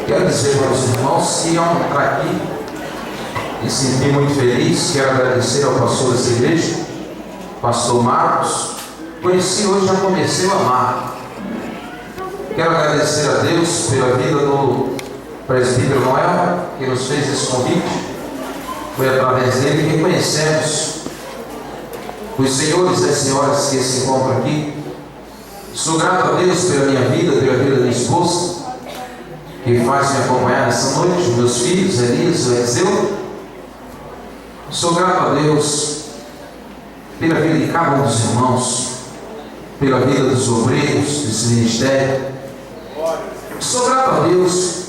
Quero dizer para os irmãos que ao entrar aqui me senti muito feliz. Quero agradecer ao pastor dessa igreja, pastor Marcos. Conheci hoje, já comecei a amar. Quero agradecer a Deus pela vida do presbítero Noel, que nos fez esse convite. Foi através dele que reconhecemos os senhores e as senhoras que se encontram aqui. Sou grato a Deus pela minha vida, pela vida da minha esposa, que faz me acompanhar nessa noite, meus filhos, Elias e Ezeu. Sou grato a Deus pela vida de cada um dos irmãos, pela vida dos obreiros desse ministério. Sou grato a Deus,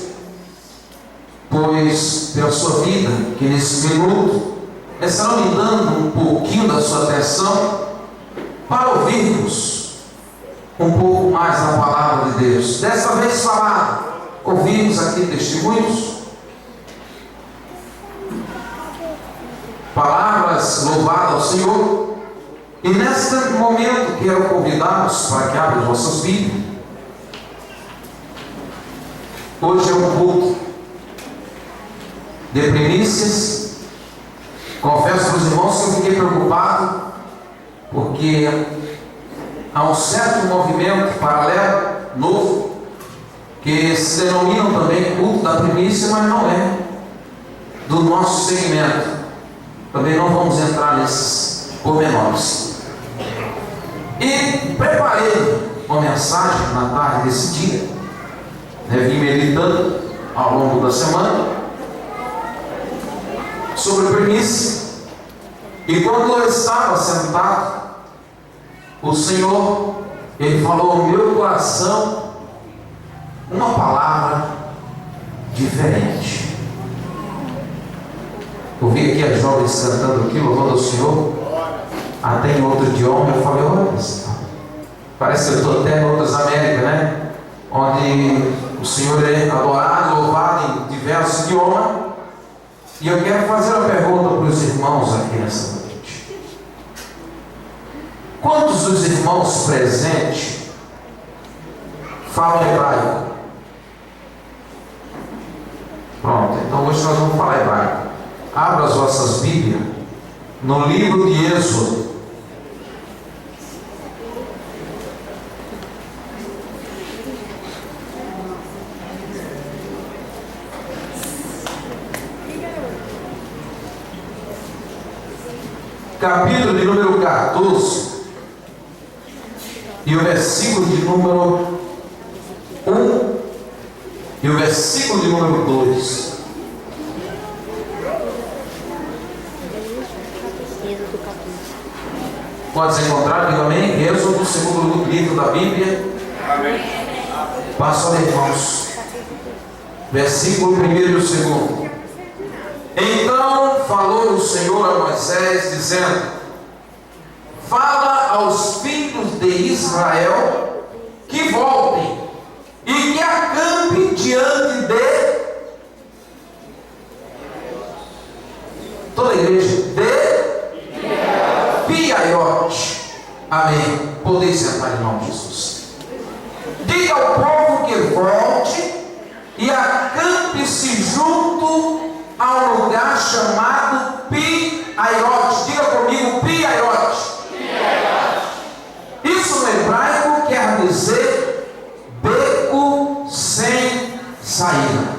pois pela sua vida, que nesse minuto estarão me dando um pouquinho da sua atenção para ouvirmos um pouco mais da palavra de Deus. Dessa vez falada, ouvimos aqui testemunhos, palavras louvadas ao Senhor. E neste momento quero convidá-los para que abram as vossas Bíblias. Hoje é um culto de primícias. Confesso para os irmãos que eu fiquei preocupado, porque há um certo movimento paralelo, novo, que se denominam também culto da primícia, mas não é do nosso segmento. Também não vamos entrar nesses pormenores. E preparei uma mensagem na tarde desse dia, vim meditando ao longo da semana sobre primícia. E quando eu estava sentado, o Senhor, Ele falou ao meu coração uma palavra diferente. Eu vi aqui as jovens cantando aqui, louvando ao Senhor, até em outro idioma. Eu falei, olha, parece que eu estou até em outras Américas, né? Onde o Senhor é adorado, louvado em diversos idiomas. E eu quero fazer uma pergunta para os irmãos aqui nessa noite. Quantos dos irmãos presentes falam hebraico? Pronto, então hoje nós vamos falar hebraico. Abra as vossas Bíblias no livro de Êxodo. Capítulo de número 14 e o versículo de número 1 e o versículo de número 2. Pode se encontrar, diga amém. Êxodo, segundo livro da Bíblia. Amém. Passa aí, irmãos. Versículo 1 e o 2. Então falou o Senhor a Moisés, dizendo: fala aos filhos de Israel que voltem e que acampem diante de toda a igreja de Piaiote. Amém. Podeis sentar em nome de Jesus. Diga ao povo que volte e acampe-se junto ao lugar chamado Piaiote. Diga comigo, Piaiote. Isso no hebraico quer dizer beco sem saída.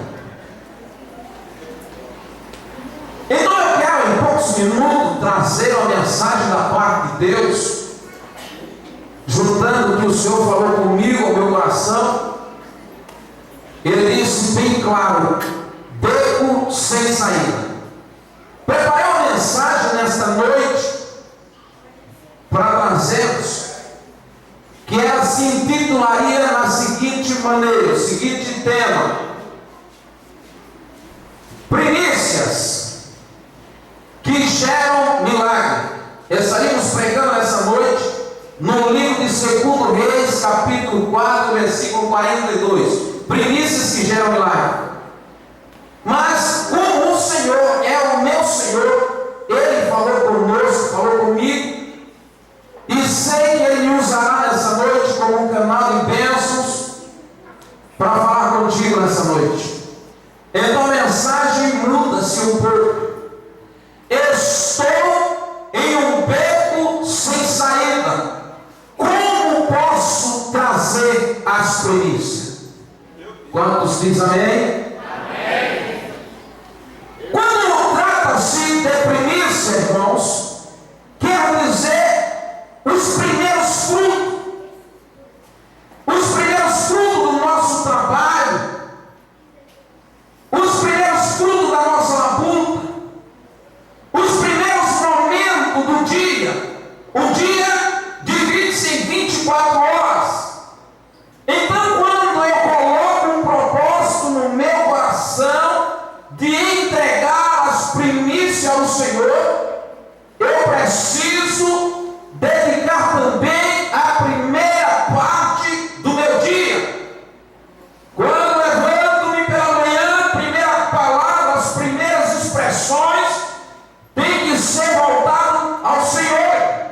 Então eu quero em poucos minutos trazer uma mensagem da parte de Deus, juntando o que o Senhor falou comigo ao meu coração. Ele disse bem claro: beco sem saída. Preparei uma mensagem nesta noite para trazermos, que ela se intitularia na seguinte maneira, o seguinte tema: primícias que geram milagre. Estaríamos pregando essa noite no livro de 2 Reis, capítulo 4, versículo 42. Primícias que geram milagre. Mas como o Senhor é o meu Senhor, Ele falou conosco, falou comigo, e sei que Ele me usará como um canal de bênçãos para falar contigo nessa noite. Então a mensagem muda-se um pouco. Estou em um beco sem saída. Como posso trazer as primícias? Quantos dizem amém? Amém. Quando trata-se de primícia, irmãos, quer dizer os primeiros frutos. Os primeiros frutos do nosso trabalho, os primeiros frutos da nossa labuta, os primeiros momentos do dia. O dia divide-se em 24 horas. Então, quando eu coloco um propósito no meu coração de entregar as primícias ao Senhor, eu preciso dedicar também a primeira parte do meu dia. Quando levanto-me pela manhã, a primeira palavra, as primeiras expressões tem que ser voltado ao Senhor.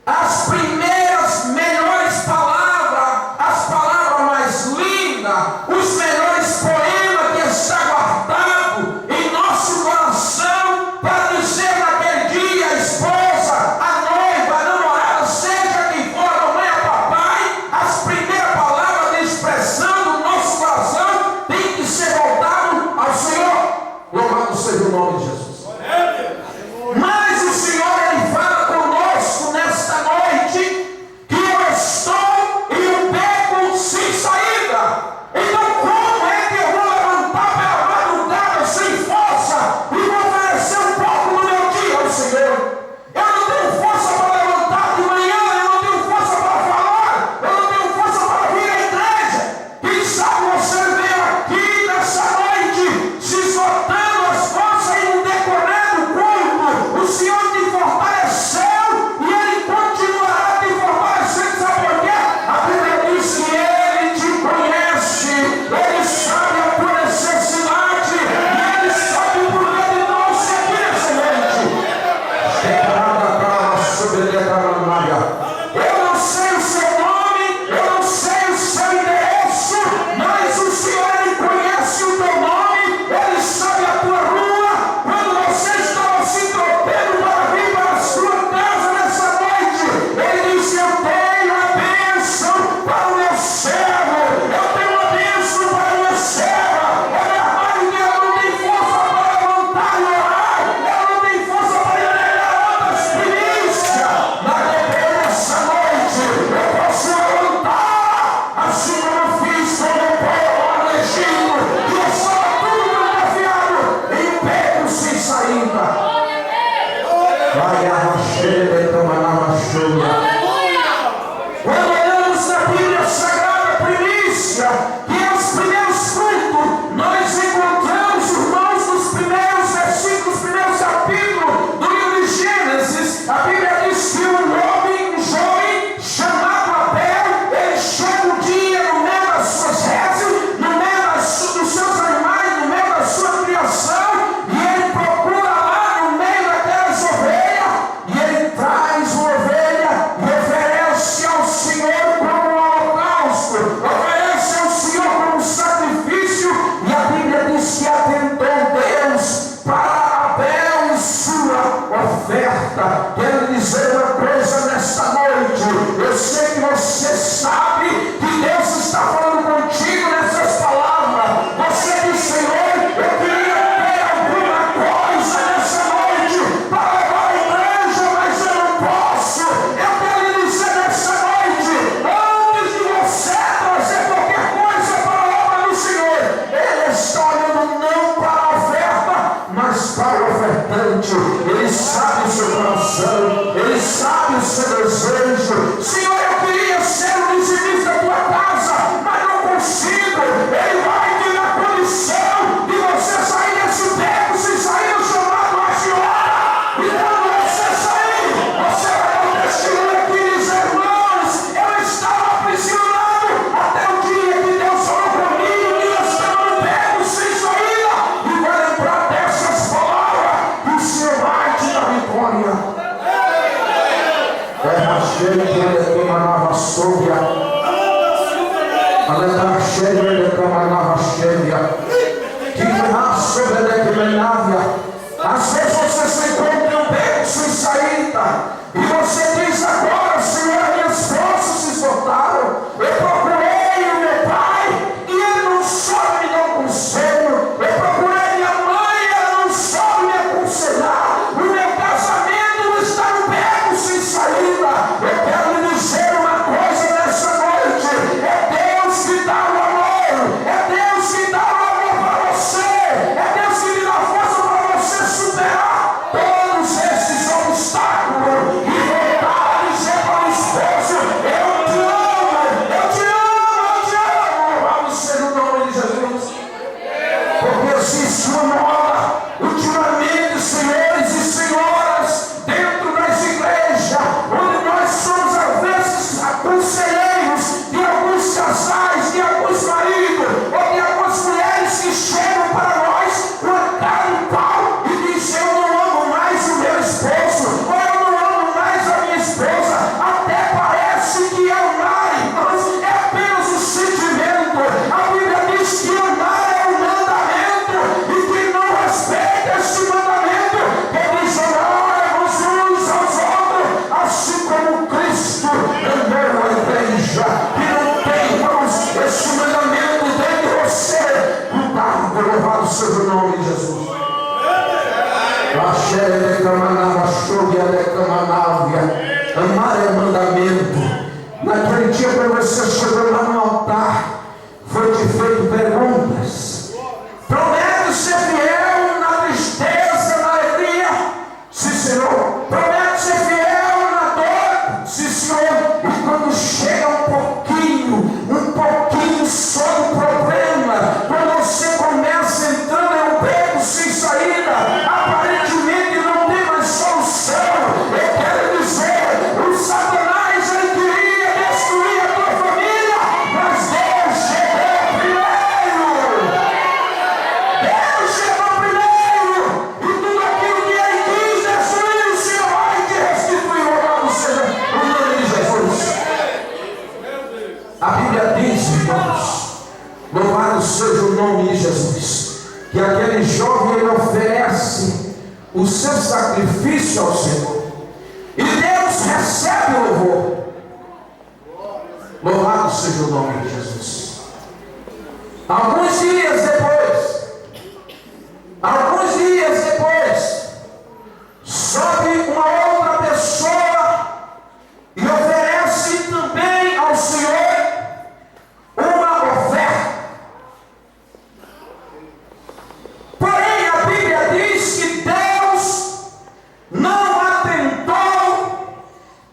As primeiras melhores palavras, as palavras mais lindas, os melhores poemas que está guardado em nosso coração para dizer naquele dia a esposa, a noiva, a namorada, seja quem for, a mamãe, a papai, as primeiras palavras de expressão do nosso coração tem que ser voltado ao Senhor. Louvado seja o nome de Jesus. Mas o Senhor, Ele fala conosco nesta noite que eu estou em um beco sem saída. Então como é que eu vou levantar pela madrugada sem força e vou oferecer um pouco do meu dia ao Senhor? Eu não tenho força para levantar de manhã, eu não tenho força para falar, eu não tenho força para vir à igreja. Quem sabe você veio aqui nessa noite se esgotando as forças e não decorando o culto. O Senhor te fortaleceu e Ele continuará te fortalecendo. Sabe por quê? A Bíblia diz que Ele te conhece, Ele sabe a tua necessidade e Ele sabe o porquê de não ser aqui nessa noite. Eu não sei o seu nome, eu não sei o seu endereço, mas o Senhor, Ele conhece o teu nome, Ele sabe a tua rua. Quando você estava se trocando para vir para a sua casa nessa noite, Ele disse: eu tenho a bênção para o meu servo, eu tenho a bênção para o meu servo. É verdade que ela não tem força para levantar e orar, ela não tem força para entregar outras primícias, mas depois dessa noite eu posso levantar, assim como eu fiz com meu pai lá no Egito, que eu estava tudo confiado em um beco sem saída. Vai arrachando, tomar chuva. Quando olhamos na Bíblia Sagrada, primícia, que é os primeiros frutos, nós encontramos, irmãos, nos primeiros versículos, primeiros capítulos do livro de Gênesis. A Bíblia diz que um jovem chamado Abel, ele chega um dia no meio das suas rezas, no meio dos seus animais, no meio da sua criação, e ele procura lá no meio daquelas ovelhas, e ele traz uma ovelha e oferece ao Senhor como um holocausto, oferece ao Senhor como um sacrifício. E a Bíblia diz que atentou Deus para Abel e sua oferta. Quero dizer uma coisa nesta noite, eu sei que você sabe que Deus está falando contigo nessas palavras. Você diz: Senhor, eu queria ter alguma coisa nessa noite para levar à igreja, mas eu não posso. Eu quero lhe dizer nessa noite, antes de você trazer qualquer coisa para a obra do Senhor, Ele está olhando não para a oferta, mas para o ofertante. Ele sabe o seu coração, Ele sabe o seu desejo. Senhor, eu queria ser o dizimista da tua casa, mas não consigo. Ele vai te dar condição de você sair desse beco sem sair do chamado às hora. E quando você sair, você vai dar um testemunho aqui e dizer: irmãos, eu estava aprisionado até o dia que Deus falou comigo que eu estava no beco sem saída. E vai lembrar dessas palavras que o Senhor vai te dar vitória. Cheia de camarada sóbria, ela está cheia de camarada cheia. Às vezes você se encontra em um beco sem saída, e você diz agora: Senhor, minhas forças se esgotaram. Eu procurei o meu pai e ele não soube me dar um conselho. Eu procurei minha mãe e ela não soube me aconselhar. O meu casamento está no beco sem saída. Eu quero lhe dizer uma coisa nessa noite: é Deus que dá o amor, é Deus que dá o amor para você, é Deus que lhe dá força para você superar todos esses obstáculos e voltar a dizer para o esposo: eu te amo, eu te amo, eu te amo. Louvado seja o nome de Jesus. Porque existe uma moda ultimamente, senhores e senhoras, dentro das igrejas, onde nós somos às vezes conselheiros de alguns casais, de alguns maridos, ou de algumas mulheres que chegam para nós com a cara de pau e dizem: eu não amo mais o meu esposo, ou eu não amo mais a minha esposa. Até parece que amar, irmãos, é apenas um sentimento. A Bíblia diz que amar é um mandamento, e quem não respeita esse mandamento, ele diz: amar-vos uns aos outros, assim como Cristo amou a igreja. Que não tem, irmãos, esse mandamento dentro de você. Cuidado, louvado seja o nome de Jesus. Amar é mandamento. Naquele dia, quando você chegou lá no altar, foi te feito perguntas. Promete ser fiel na tristeza, na alegria? Sim, Senhor. Promete ser fiel na dor? Sim, Senhor. E quando chega um pouquinho só do problema, quando você começa entrando em um beco sem saída, aparentemente não tem mais solução, eu quero dizer: o Satanás ele queria destruir a tua família, mas Deus chegou primeiro. Deus chegou primeiro, e tudo aquilo que ele quis destruir, o Senhor vai te restituir. Louvado seja o nome de Jesus. A Bíblia diz, irmãos, louvado seja o nome de Jesus, que aquele jovem ele oferece o seu sacrifício ao Senhor, e Deus recebe o louvor. Louvado seja o nome de Jesus. Alguns dias depois, sobe uma outra pessoa e oferece também ao Senhor uma oferta. Porém, a Bíblia diz que Deus não atentou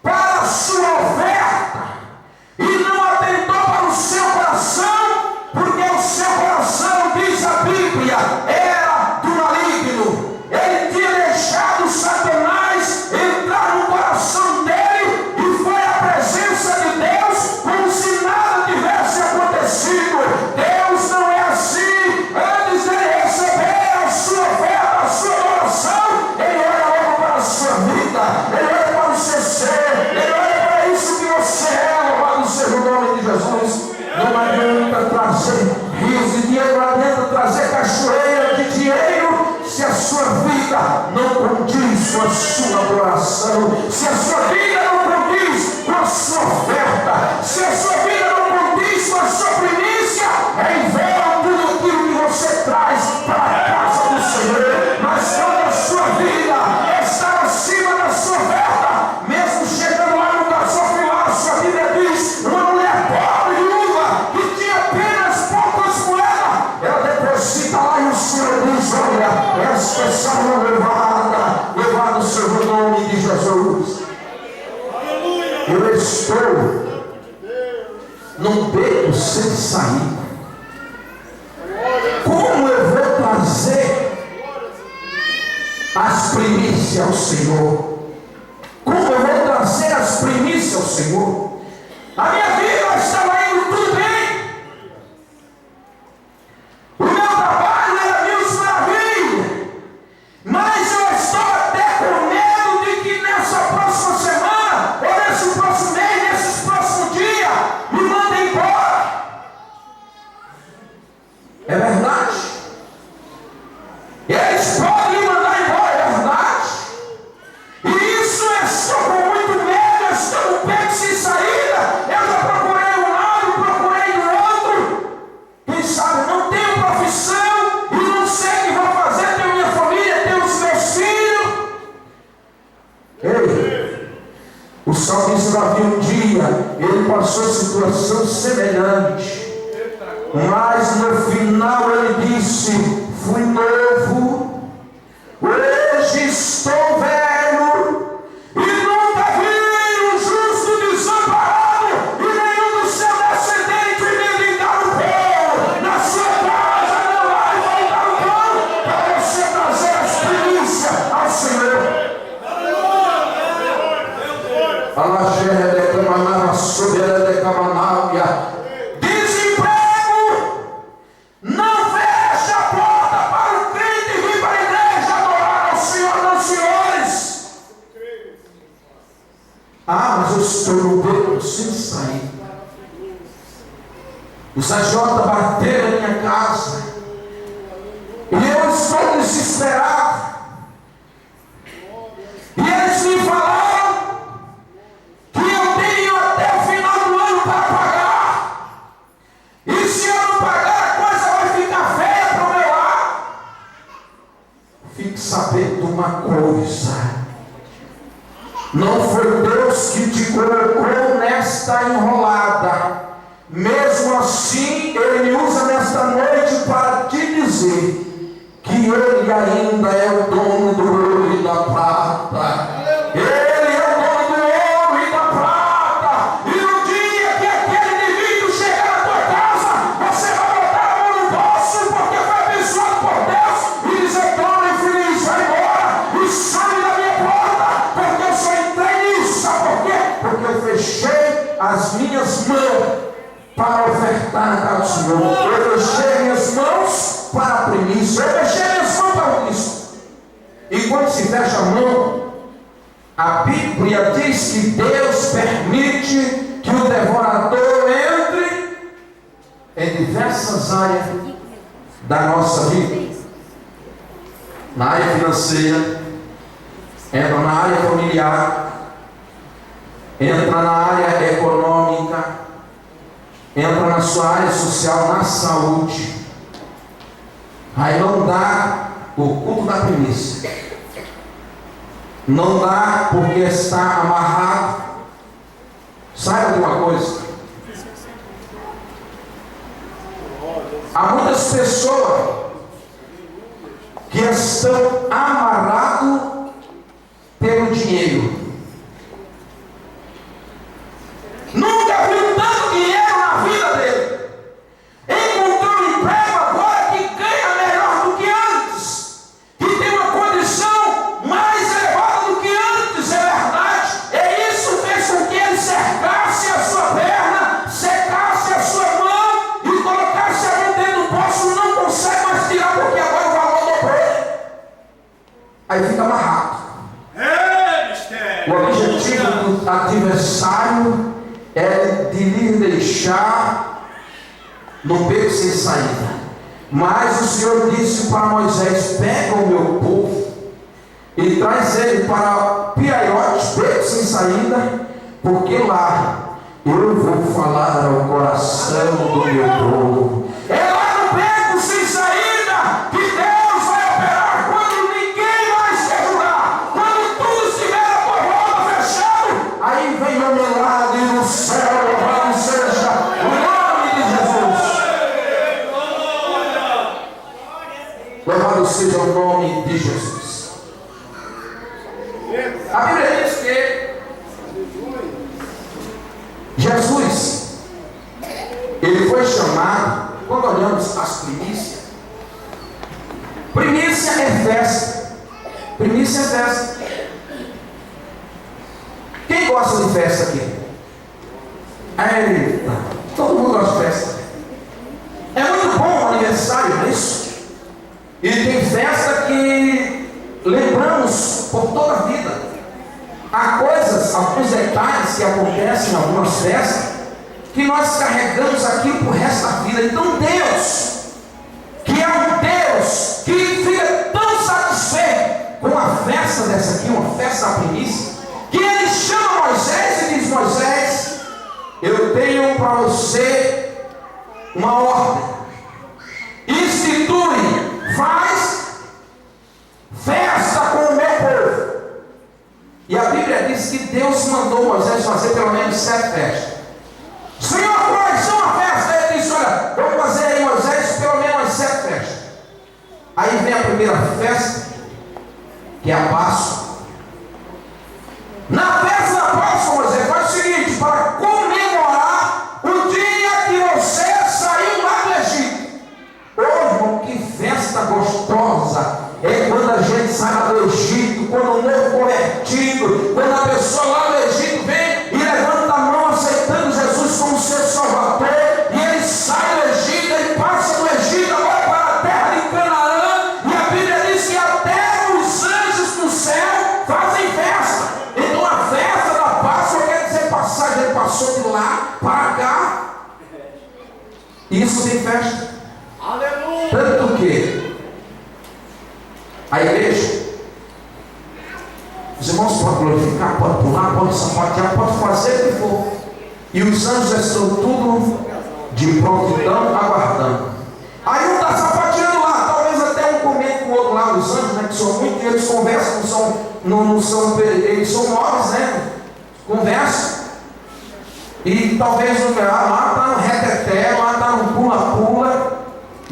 para a sua oferta e não atentou para o seu coração, porque o seu coração, diz a Bíblia, era do maligno. Ele tinha deixado Satanás entrar no coração dele e foi à presença de Deus como se nada tivesse acontecido. Deus não é assim. Antes de ele receber a sua oferta, a sua oração, ele olha logo para a sua vida, ele olha para o seu ser, ele olha para isso que você é. Louvado seja o nome de Jesus. Não adianta trazer rios de dinheiro, não adianta trazer cachoeira de dinheiro, se a sua vida não condiz com a sua adoração, se a sua vida não condiz com a sua oferta, se a sua vida não condiz com a sua primícia, é em vão tudo aquilo que você traz para a casa do Senhor. Mas quando a sua vida está acima da sua oferta, mesmo chegando lá no gasofilácio, a Bíblia diz: uma mulher pobre, viúva, que tinha apenas poucas moedas, ela deposita lá e o Senhor diz: olha, esta é salva levada. Louvado seja o nome de Jesus. Eu estou num beco sem saída. Como eu vou trazer as primícias ao Senhor? Como eu vou trazer as primícias ao Senhor? A minha vida estava indo tudo bem. O meu trabalho era mil maravilhas. Mas eu estou até com medo de que nessa próxima semana, ou nesse próximo mês, nesses próximos dias, me mandem embora. É verdade. Eles salmista Davi, um dia, ele passou situação semelhante. Mas no final ele disse: fui novo, hoje estou velho, e nunca vi o justo desamparado, e nenhum do seu descendente mendigar o pão. Na sua casa não vai faltar o pão, para você trazer as primícias ao Senhor. Alaxé declamanava sobre ela declamanava. Mas eu estou no beco sem sair. Os agiota bateram na minha casa. E eu estou desesperado. E eles me falaram que eu tenho até o final do ano para pagar. E se eu não pagar, a coisa vai ficar feia para o meu lado. Fique sabendo de uma coisa. Não foi Deus que te colocou nesta enrolada. Mesmo assim, Ele me usa nesta noite para te dizer que Ele ainda é o dono do ouro e da prata. Ele é o dono do ouro e da prata. E no dia que aquele indivíduo chegar na tua casa, você vai botar a mão no bolso, porque foi abençoado por Deus, e dizer: tome, feliz, vai embora, e sabe da minha porta, porque eu sou entregue nisso. Sabe por quê? Porque eu fechei as minhas mãos para ofertar na casa do Senhor. Eu fechei minhas mãos para a primícia. Eu fechei minhas mãos para o Cristo. E quando se fecha a mão, a Bíblia diz que Deus permite que o devorador entre em diversas áreas da nossa vida. Na área financeira, entra na área familiar, entra na área econômica, entra na sua área social, na saúde. Aí não dá o culto da primícia. Não dá porque está amarrado. Saiba de uma coisa. Há muitas pessoas que estão amarradas pelo dinheiro. Nunca viu tanto dinheiro na vida dele. Encontrou um emprego agora que ganha melhor do que antes, que tem uma condição mais elevada do que antes, é verdade. E isso fez com que ele cercasse a sua perna, secasse a sua mão e colocasse a mão dentro do bolso. Não consegue mais tirar porque agora o valor dobrou. Aí fica amarrado. O objetivo do adversário é de lhe deixar no beco sem saída. Mas o Senhor disse para Moisés: pega o meu povo e traz ele para Piaiotes, beco sem saída, porque lá eu vou falar ao coração do meu povo. É lá no beco sem saída que Deus vai operar quando ninguém mais quer jurar, quando tudo estiver a tua volta fechado. Aí vem o milagre no céu, louvado seja o nome de Jesus. Louvado seja o nome de Jesus. A Bíblia diz que Jesus, ele foi chamado, quando olhamos as primícias, primícia é festa. Primícia é festa. Quem gosta de festa aqui? Eita, todo mundo gosta de festa. É muito bom o aniversário, não é isso? E tem festa que lembramos por toda a vida. Há coisas, alguns detalhes que acontecem em algumas festas que nós carregamos aquilo por resto da vida. Então Deus, que é um Deus que fica tão satisfeito com a festa dessa aqui, uma festa da primícia, que ele chama Moisés e diz: Moisés, eu tenho para você uma ordem. Institui, faz festa com o meu povo. E a Bíblia diz que Deus mandou Moisés fazer pelo menos 7 festas. Senhor, quais são a festa? Ele disse: olha, vamos fazer aí, Moisés, pelo menos 7 festas. Aí vem a primeira festa, que é a Páscoa. Na festa da Páscoa, Moisés, faz o seguinte: para comemorar o dia que você saiu lá do Egito. Ô irmão, que festa gostosa! É quando a gente sai lá do Egito, quando o novo convertido, quando a pessoa lá do Egito vem e levanta a mão aceitando Jesus como seu Salvador, e ele sai do Egito, ele passa do Egito agora para a terra de Canaã, e a Bíblia diz que até os anjos do céu fazem festa. Então a festa da Páscoa quer dizer passagem, ele passou de lá para cá. Isso tem festa. Aleluia! Tanto que a igreja, os irmãos podem glorificar, podem pular, podem sapatear, podem fazer o que for, e os anjos estão tudo de prontidão aguardando. Aí um está sapateando lá, talvez até um comente com o outro lá, os anjos, né, que são muitos, e eles conversam, eles são nobres, né? Conversam, e talvez um lá está no reteté, lá está no pula-pula.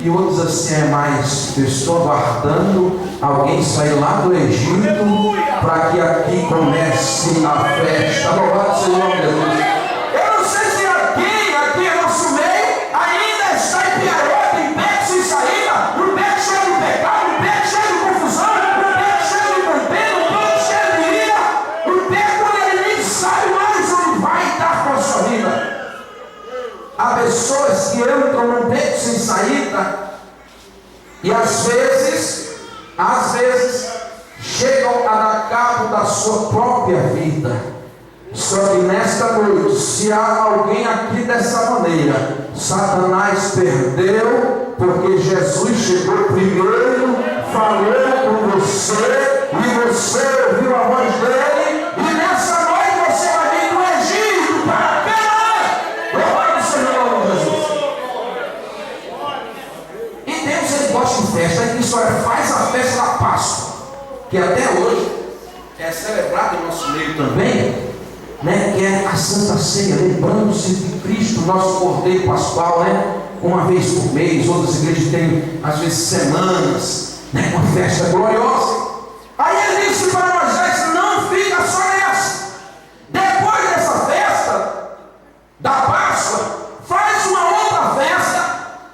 E outros assim, mas eu estou aguardando alguém sair lá do Egito para que aqui comece a festa. Louvado seja o nome de Jesus. Eu não sei se aqui em nosso meio ainda está em piarote, em beco sem saída, um beco cheio de pecado, um beco cheio de confusão, um beco cheio de contenda, um beco cheio de ira, um beco onde ele nem sabe mais onde vai estar com a sua vida. Há pessoas que entram num beco sem saída e às vezes chegam a dar cabo da sua própria vida. Só que nesta noite, se há alguém aqui dessa maneira, Satanás perdeu, porque Jesus chegou primeiro, falou com você, e você ouviu a voz dele, e nessa noite você vai vir do Egito para Canaã. Louvado seja o nome de Jesus. E Deus, ele gosta de festa. Aí isso faz a festa da Páscoa, que até hoje é celebrada em nosso meio também, né? Que é a Santa Ceia, lembrando-se de Cristo, nosso Cordeiro Pascual, né? Uma vez por mês. Outras igrejas têm às vezes semanas, né? Uma festa gloriosa. Aí ele disse para Moisés: não fica só nessa. Depois dessa festa da Páscoa, faz uma outra festa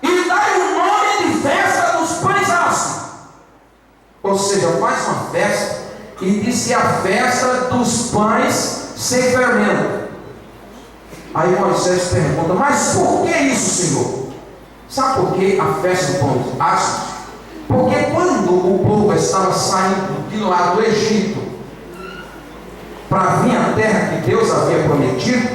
e dá o nome de festa dos pães asmos. Ou seja, faz uma festa e diz que é a festa dos pães sem fermento. Aí Moisés pergunta: mas por que isso, Senhor? Sabe por que a festa do pão asmos? Porque quando o povo estava saindo de lá do Egito para vir à terra que Deus havia prometido,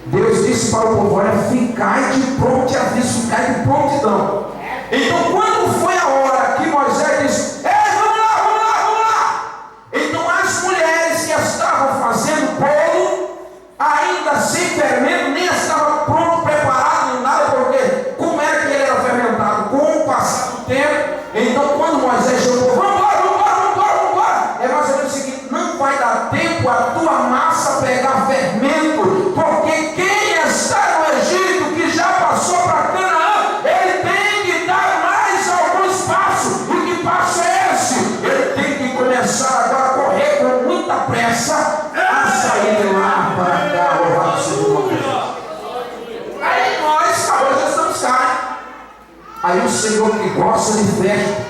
Deus disse para o povo: olha, ficai de pronto aviso, ficai de prontidão. Então quando foi a hora que Moisés disse: vamos lá. Então as mulheres que estavam fazendo bolo, ainda sem fermento, nem estava pronto, preparado, nem nada, porque como era que ele era fermentado? Com o passar do tempo. Então quando Moisés chegou: vamos embora, é mais ou menos o seguinte: não vai dar tempo a tua massa pegar fermento, porque quem está no Egito, que já passou para Canaã, ele tem que dar mais alguns passos. E que passo é esse? Ele tem que começar agora a correr com muita pressa a sair de lá para cá. Louvado seja o nome de Jesus. Aí nós agora já estamos cá. Aí o Senhor, que gosta de festa,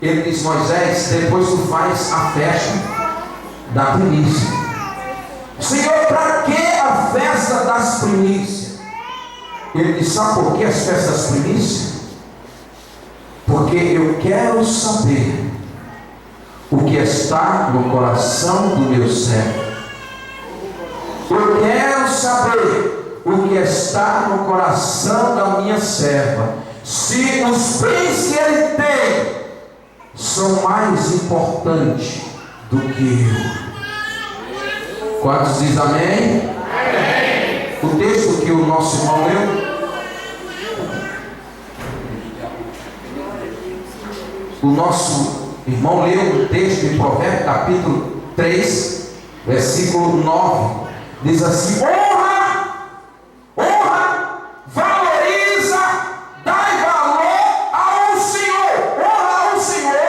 ele diz: Moisés, depois tu faz a festa da primícia. Senhor, para que a festa das primícias? Ele diz: sabe por que as festas das primícias? Porque eu quero saber o que está no coração do meu servo. Eu quero saber o que está no coração da minha serva. Se os bens que ele tem são mais importantes do que eu. Quantos dizem amém? Amém. O texto que o nosso irmão leu, o nosso irmão leu o texto de Provérbios capítulo 3, versículo 9, diz assim: honra, valoriza, dai valor ao Senhor. Honra ao Senhor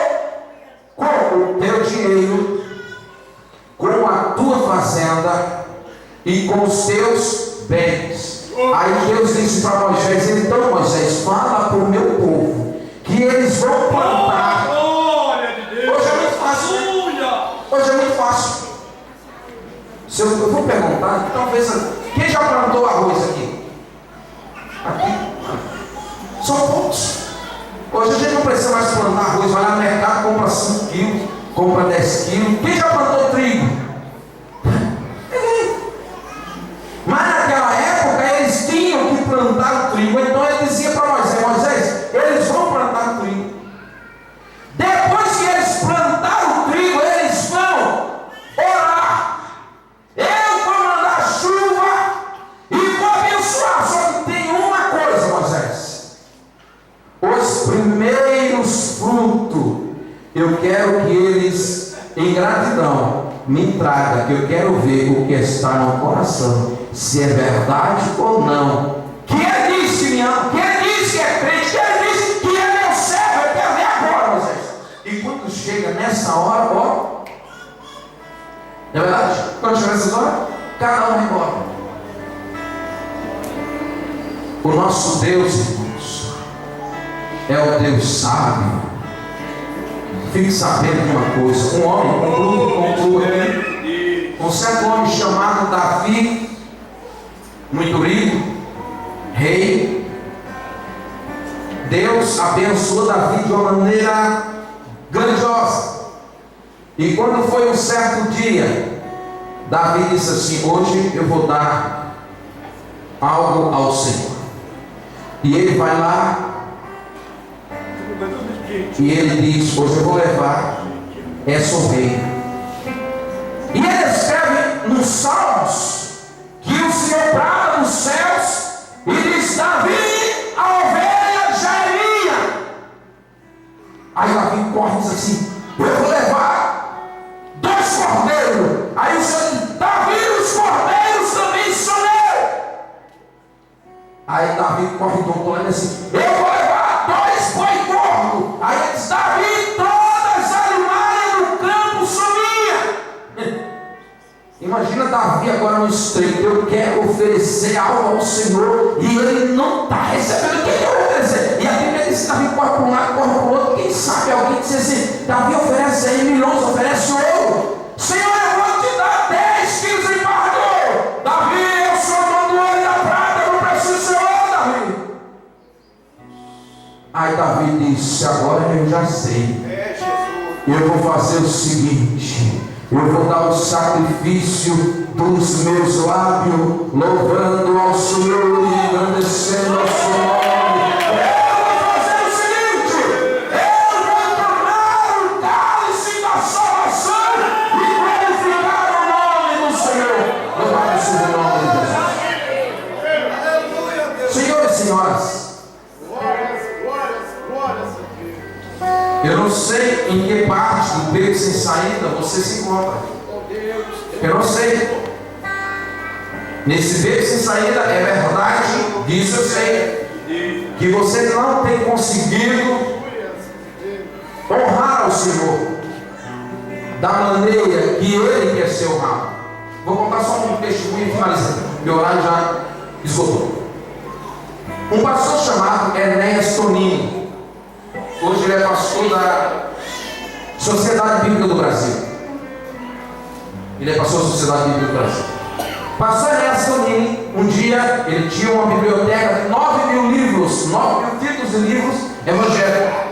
com o teu dinheiro, com a tua fazenda e com os teus bens. Aí Deus disse para Moisés: então Moisés, fala para o meu povo que eles vão plantar. Hoje é muito fácil. Hoje é muito fácil. Se eu vou perguntar, talvez, quem já plantou arroz aqui? Aqui? São poucos. Hoje a gente não precisa mais plantar arroz, vai lá no mercado, compra 5 quilos, compra 10 quilos. Quem já plantou trigo? Mas naquela época eles tinham que plantar o trigo. Então ele dizia para Moisés: eles vão plantar o trigo. Depois que eles plantaram o trigo, eles vão orar. Eu vou mandar chuva e vou abençoar. Só que tem uma coisa, Moisés: os primeiros frutos eu quero que eles, em gratidão, me tragam, que eu quero ver o que está no coração, se é verdade ou não. Que ele disse que me ama, que ele disse que é crente, que ele disse que é meu servo. Eu quero ver agora, Moisés. E quando chega nessa hora, ó, não é verdade? Quando chega nessa hora, cada um vai embora. O nosso Deus, irmãos, é o Deus sábio. Fique sabendo de uma coisa: um homem, concluo aqui, um certo homem chamado Davi, muito rico, rei. Deus abençoou Davi de uma maneira grandiosa. E quando foi um certo dia, Davi disse assim: hoje eu vou dar algo ao Senhor. E ele vai lá e ele diz: hoje eu vou levar essa ovelha. E ele escreve nos Salmos que o Senhor brada nos céus e diz: Davi, a ovelha já é minha. Aí Davi corre e diz assim: eu vou levar 2 cordeiros. Aí o Senhor diz: Davi, os cordeiros também são meus. Aí Davi corre do outro lado e diz assim: eu vou levar 2 boi gordos. Aí ele diz: Davi, todas as animais do campo são minhas. Imagina Davi agora no estreito: eu quero oferecer algo ao Senhor e ele não está recebendo. O que eu vou oferecer? E a Bíblia diz que Davi corre para um lado, corre para o outro. Quem sabe alguém diz assim: Davi oferece aí milhões, oferece ouro. Senhor, eu vou te dar 10 quilos em barra de ouro. Davi, eu sou dono do ouro e da prata, eu não preciso do seu ouro, Davi. Aí Davi disse: agora eu já sei. Eu vou fazer o seguinte: eu vou dar o sacrifício dos meus lábios, louvando ao Senhor e engrandecendo ao seu nome. Eu vou fazer o seguinte: eu vou tomar o cálice da salvação e glorificar o nome do Senhor. Louvado seja o nome de Jesus. Senhores e senhoras, eu não sei em que parte do beco sem saída você se encontra. Eu não sei. Nesse beco sem saída, é verdade, disso eu sei, que você não tem conseguido honrar ao Senhor da maneira que Ele quer ser honrado. Vou contar só um testemunho e finalizando. Meu horário já esgotou. Um pastor chamado Enéas Tonini. Hoje ele é pastor da Sociedade Bíblica do Brasil. Ele é pastor da Sociedade Bíblica do Brasil. Pastor Enéas Tonini, um dia ele tinha uma biblioteca de 9.000 livros, 9.000 títulos de livros evangélicos.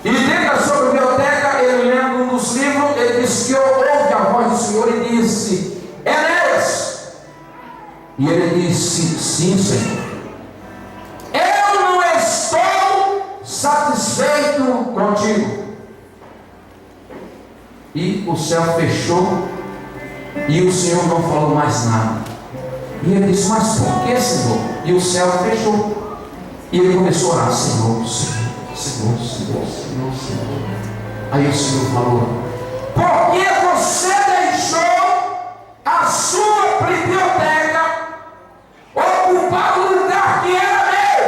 E dentro da sua biblioteca, ele lendo um dos livros, ele disse que ouve a voz do Senhor e disse: Enéas. E ele disse: sim, Senhor. Eu não estou satisfeito contigo. E o céu fechou e o Senhor não falou mais nada. E ele disse: mas por que, Senhor? E o céu fechou. E ele começou a orar: Senhor, Senhor, Senhor, Senhor, Senhor, Senhor. Aí o Senhor falou: por que você deixou biblioteca, ocupar o lugar que era meu.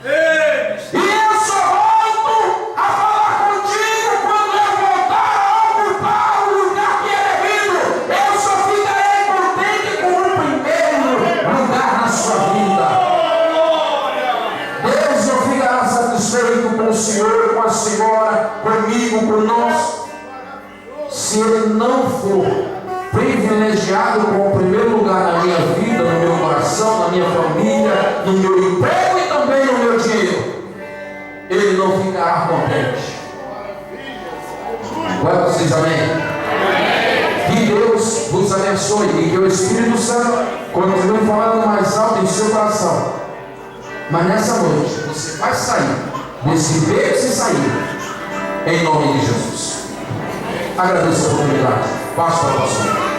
E eu só volto a falar contigo quando eu voltar a ocupar o lugar que era meu. Eu só ficarei contente com o primeiro lugar na sua vida. Deus não ficará satisfeito com o Senhor, com a senhora, comigo, por nós, se Ele não for privilegiado com o primeiro lugar na minha vida, no meu coração, na minha família, no meu emprego e também no meu dinheiro. Ele não ficará contente. Agora vocês, amém? Que Deus vos abençoe e que o Espírito Santo continue falando mais alto em seu coração. Mas nessa noite você vai sair desse beco sem sair, em nome de Jesus. Agradeço a oportunidade. Passo para o pastor.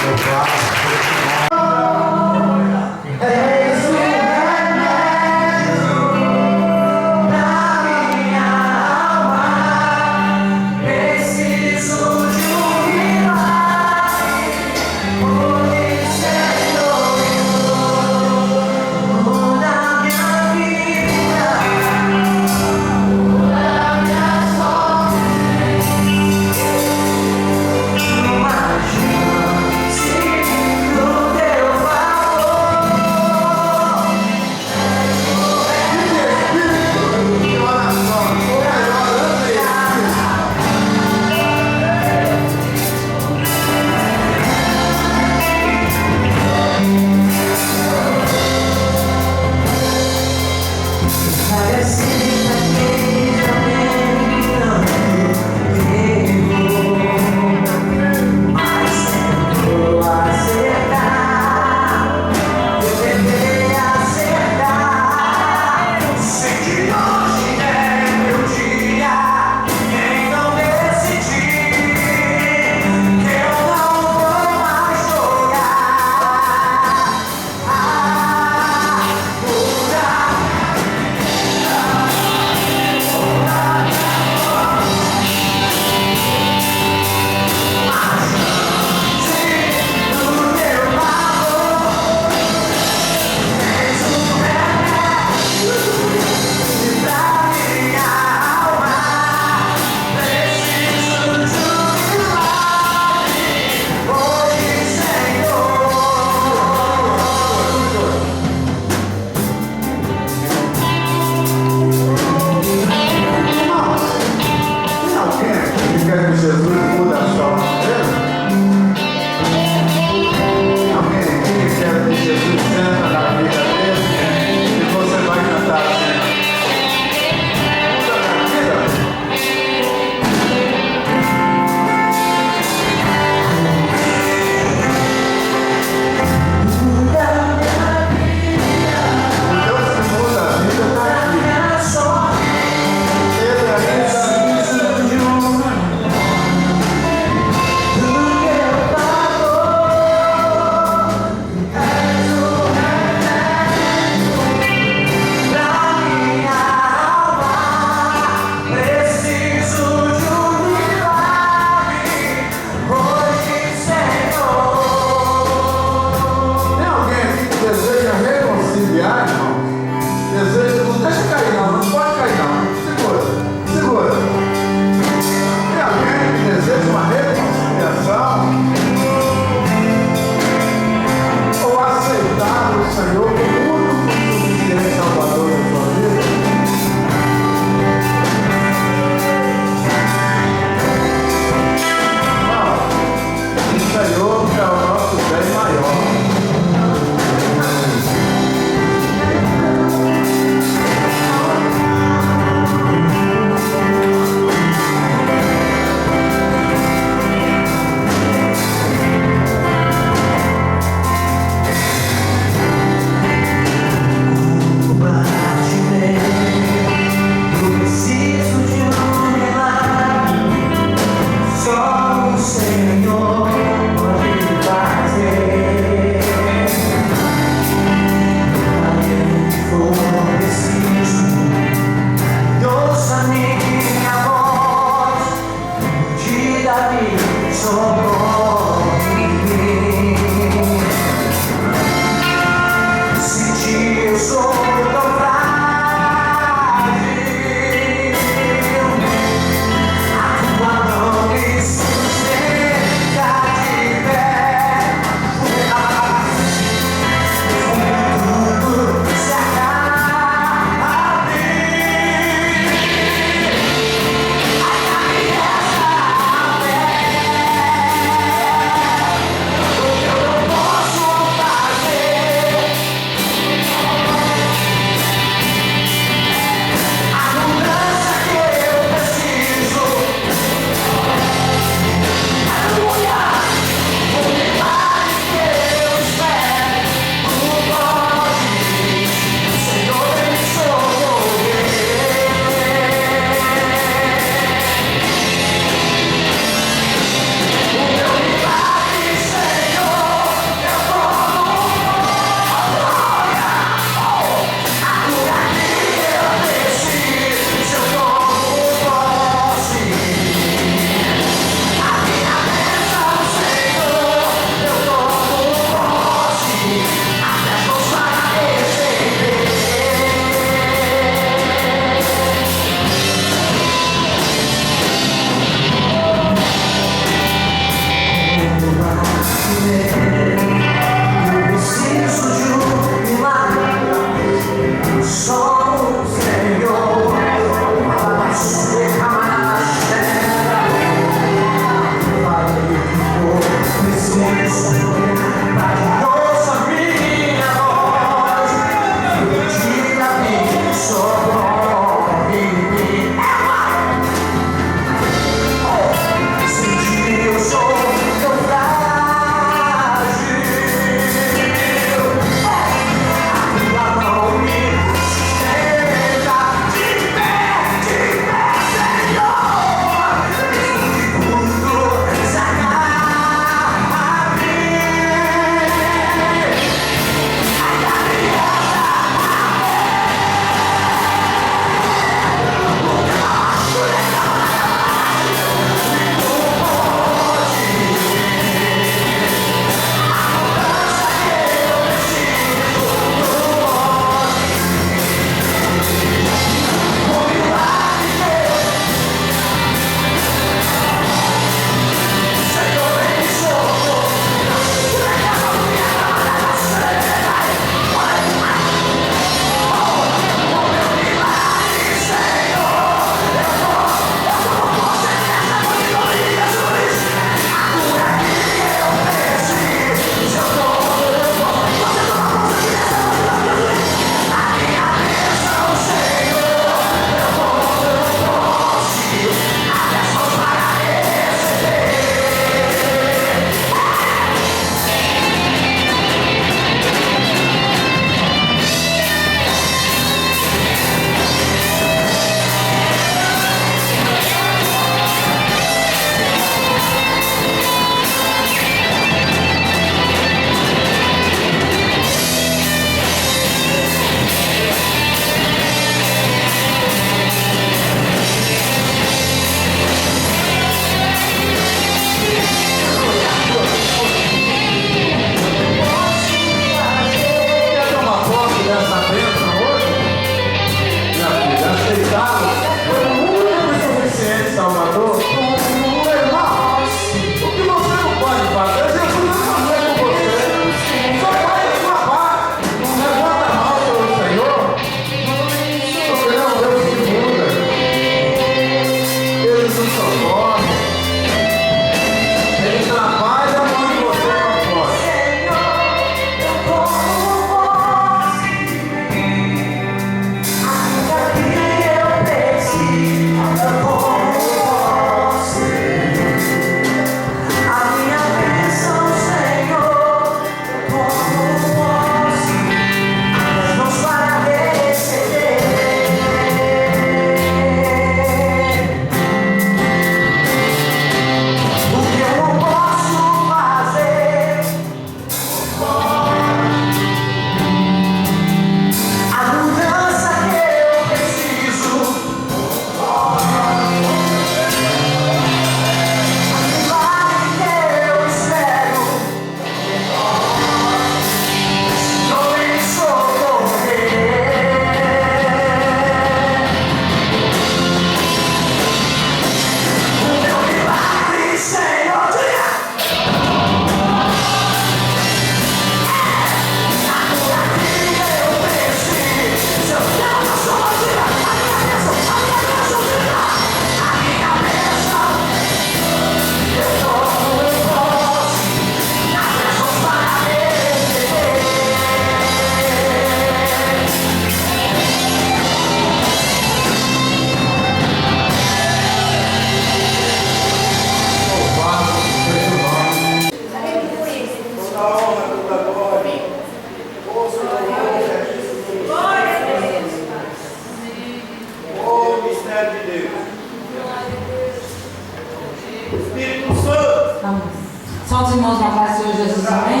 irmãos na paz do Senhor Jesus, amém?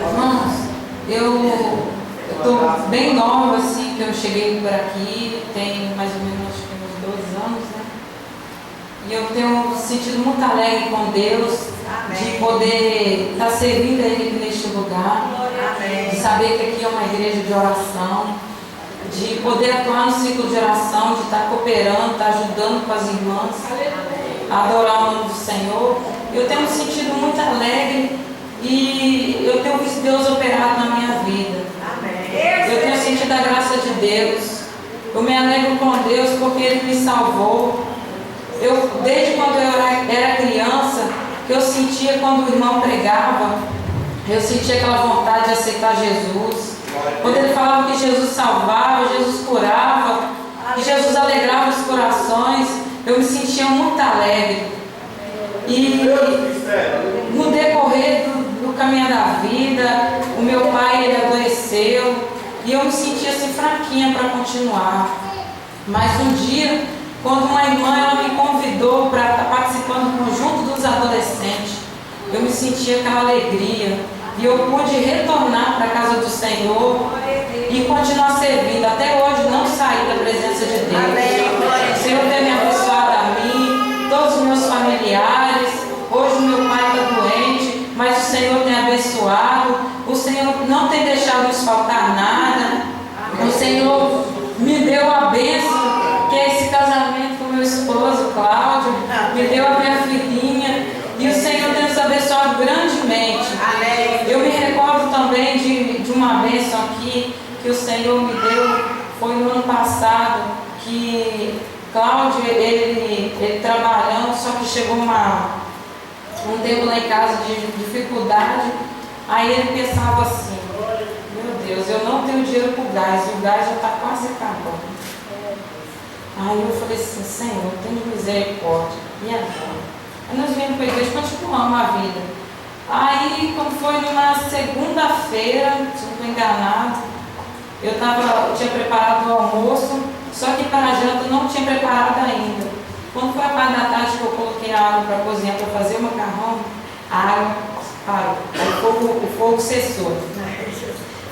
Irmãos, eu estou bem nova, assim, que eu cheguei por aqui, tem mais ou menos, acho que uns 2 anos, né? E eu tenho sentido muito alegre com Deus, de poder estar servindo a Ele neste lugar, de saber que aqui é uma igreja de oração, de poder atuar no ciclo de oração, de estar cooperando, estar ajudando com as irmãs, a adorar o nome do Senhor. Eu tenho me sentido muito alegre e eu tenho visto Deus operar na minha vida. Eu tenho sentido a graça de Deus. Eu me alegro com Deus porque Ele me salvou. Desde quando eu era criança, que eu sentia quando o irmão pregava, eu sentia aquela vontade de aceitar Jesus. Quando ele falava que Jesus salvava, Jesus curava, que Jesus alegrava os corações, eu me sentia muito alegre. E no decorrer do caminho da vida, o meu pai ele adoeceu e eu me sentia assim fraquinha para continuar. Mas um dia, quando uma irmã ela me convidou para estar participando do conjunto dos adolescentes, eu me sentia aquela alegria e eu pude retornar para a casa do Senhor e continuar servindo. Até hoje não saí da presença de Deus. O Senhor tem me abençoado a mim, todos os meus familiares. Hoje o meu pai está doente, mas o Senhor tem abençoado. O Senhor não tem deixado nos faltar nada. O Senhor me deu a bênção, que é esse casamento com meu esposo Cláudio, me deu a minha filhinha, e o Senhor tem nos abençoado grandemente. Eu me recordo também de uma bênção aqui que o Senhor me deu, foi no ano passado, que Cláudio, ele trabalhando, só que chegou um tempo lá em casa de dificuldade, aí ele pensava assim, meu Deus, eu não tenho dinheiro para o gás, e o gás já está quase acabando. Aí eu falei assim, Senhor, tenha misericórdia, e agora? Aí nós viemos para a igreja, continuamos a vida. Aí, quando foi numa segunda-feira, se não estou enganado, eu tinha preparado o almoço, só que para a janta eu não tinha preparado ainda. Quando foi a parte da tarde que eu coloquei a água para cozinhar, para fazer o macarrão, a água parou, aí o fogo cessou.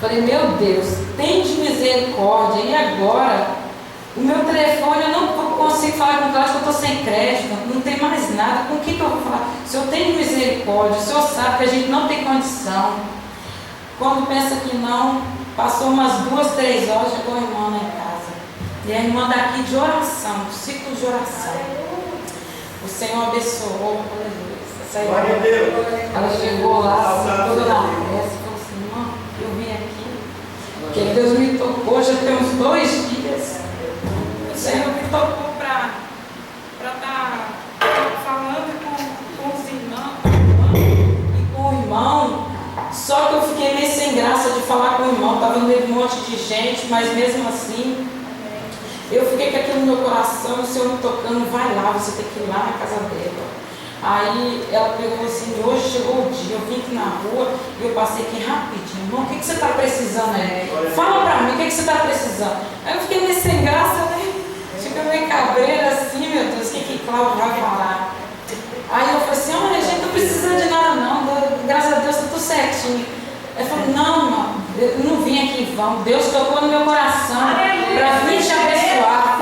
Falei, meu Deus, tem de misericórdia, e agora? O meu telefone, eu não consigo falar com o Cláudio, que eu estou sem crédito, não tem mais nada, com o que eu vou falar? O Senhor tem misericórdia, o Senhor sabe que a gente não tem condição. Quando pensa que não, passou umas 2, 3 horas, chegou a irmã lá em casa. E a irmã daqui de oração, ciclo de oração. O Senhor abençoou, aleluia. Ela chegou lá, assim, toda na festa, e falou assim, irmã, eu vim aqui, porque Deus me tocou, já tem uns 2 dias. O Senhor me tocou para estar falando com os irmãos e com o irmão. Só que eu fiquei meio sem graça de falar com o irmão. Estava no meio de um monte de gente, mas mesmo assim, eu fiquei com aquilo no meu coração. O Senhor me tocando, vai lá, você tem que ir lá na casa dela. Aí ela pegou assim, hoje chegou o dia, eu vim aqui na rua e eu passei aqui rapidinho. Irmão, o que você está precisando aí? Fala para mim, o que você está precisando? Aí eu fiquei meio sem graça, né? Fica meio cabreira assim, meu Deus, o que Cláudio vai falar? Aí eu falei assim, olha, a gente não precisa de nada não, graças a Deus está tudo certinho. Ele falou, não, irmão, eu não vim aqui em vão, Deus tocou no meu coração para vir te abençoar.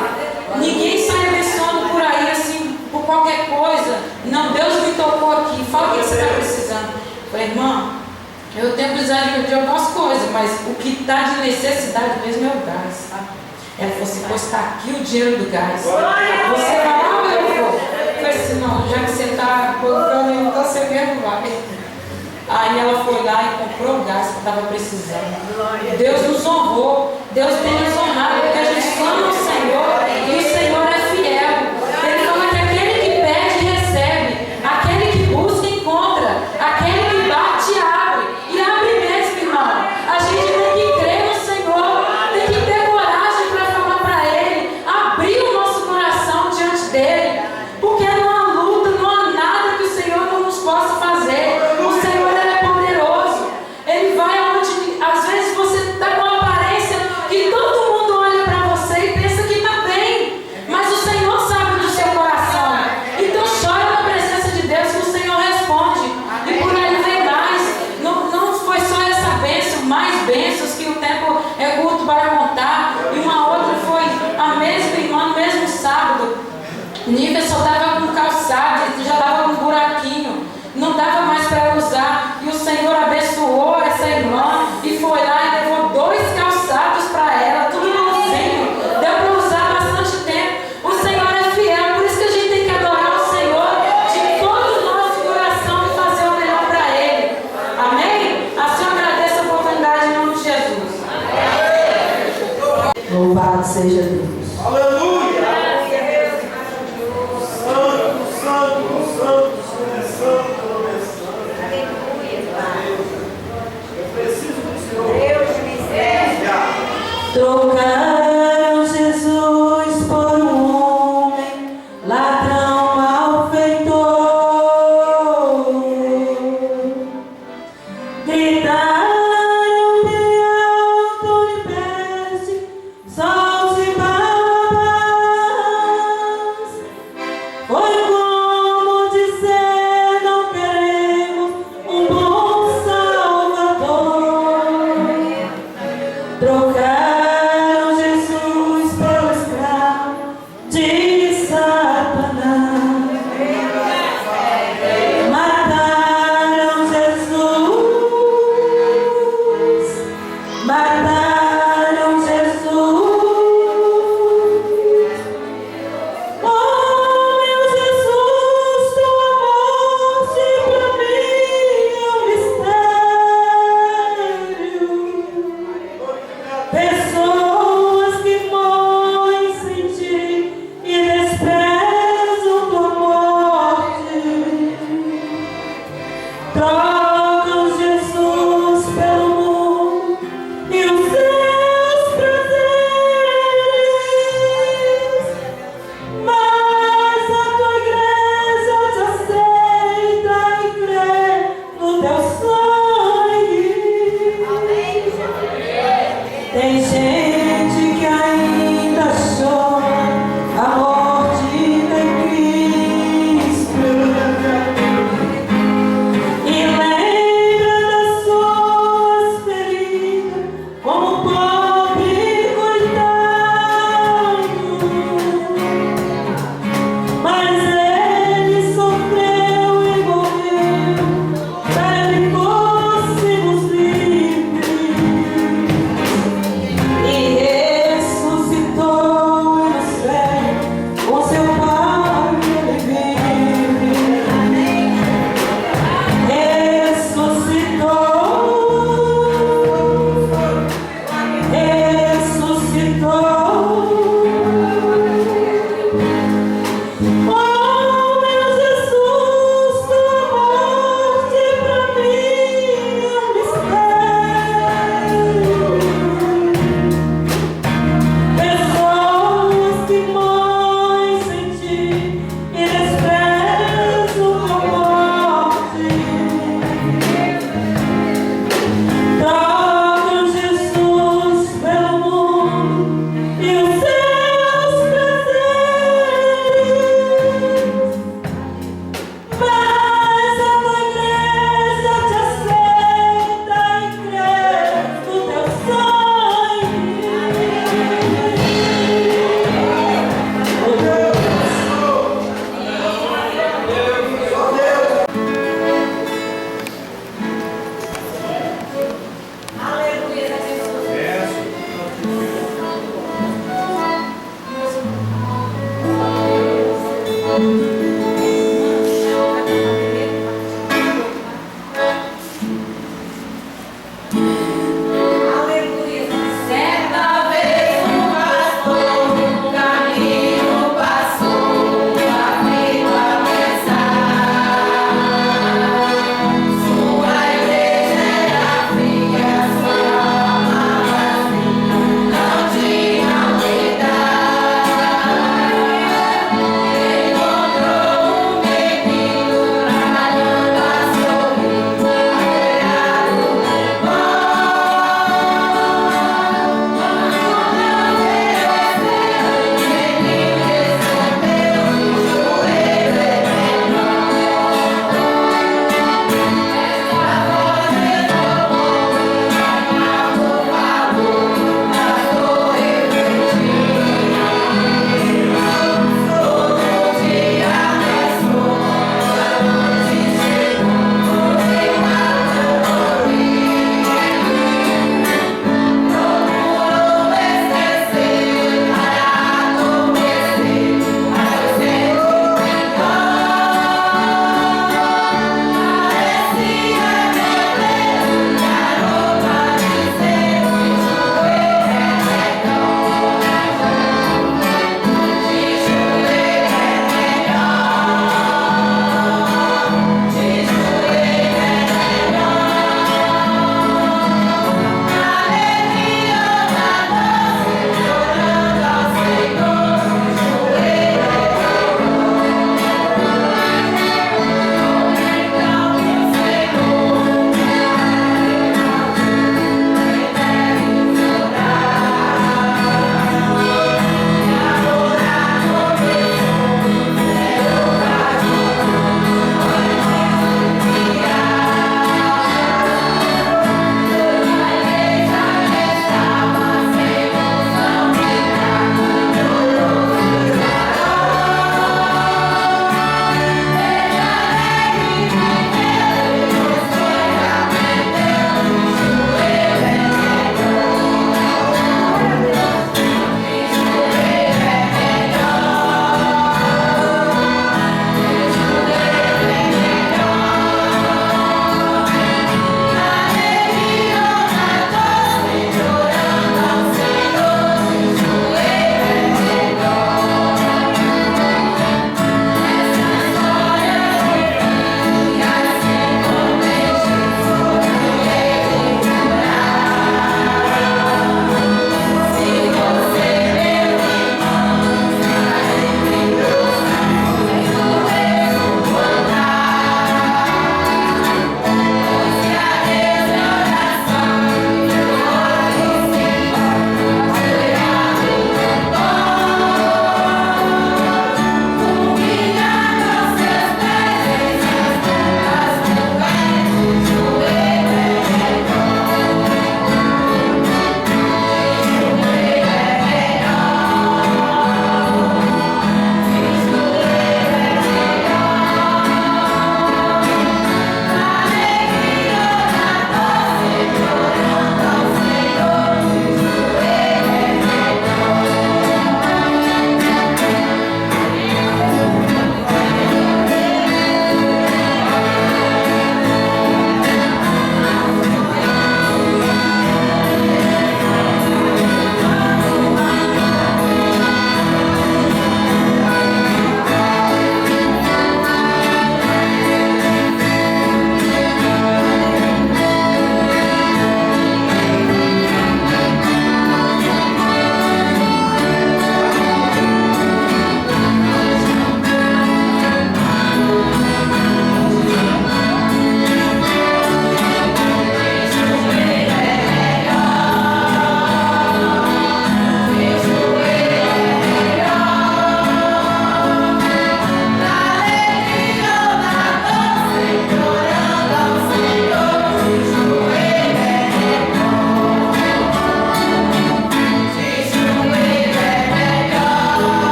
Ninguém sai abençoando por aí assim, por qualquer coisa. Não, Deus me tocou aqui, fala o que você está precisando. Eu falei, irmã, eu tenho precisado de algumas coisas, mas o que está de necessidade mesmo é o gás. Ela falou assim, pois está aqui o dinheiro do gás. Você vai lá, meu avô? Eu falei assim, não, já que você está colocando, então você mesmo vai. Aí ela foi lá e comprou o gás que estava precisando. Deus nos honrou, Deus tem nos honrado, porque a gente ama o Senhor e o Senhor é fiel. Ele fala que aquele que pede, recebe, aquele que busca, encontra, aquele que bate, abre. E abre mesmo, irmão. A gente tem que crer no Senhor, tem que ter coragem para falar para Ele, abrir o nosso coração diante dEle, porque não há luta, não há nada que o Senhor não nos possa fazer. O Senhor é poderoso, Ele vai aonde, às vezes você está com a aparência que todo Louvado seja Deus. Aleluia! Santo, santo, santo, santo, aleluia, Pai. Eu preciso do Senhor. Deus me serve. Trocaram Jesus por um homem, ladrão malfeitor. Gritaram bem alto e peste, sons e Barrabás. Foi como dizer: não queremos um bom Salvador. Trocaram Jesus pelo escravo de Satanás. Mataram Jesus. Mataram Jesus. Oh, meu Jesus, tua morte para mim é um mistério. Pessoas que morrem sem ti e desprezam tua morte. Trocam Jesus pelo mundo e os seus prazeres. Mas a tua igreja te aceita e crê no teu sangue. Tem gente que ainda chora a morte de Cristo e lembra das suas feridas como pobre coitado. Mas ele sofreu e morreu para que fôssemos livres. E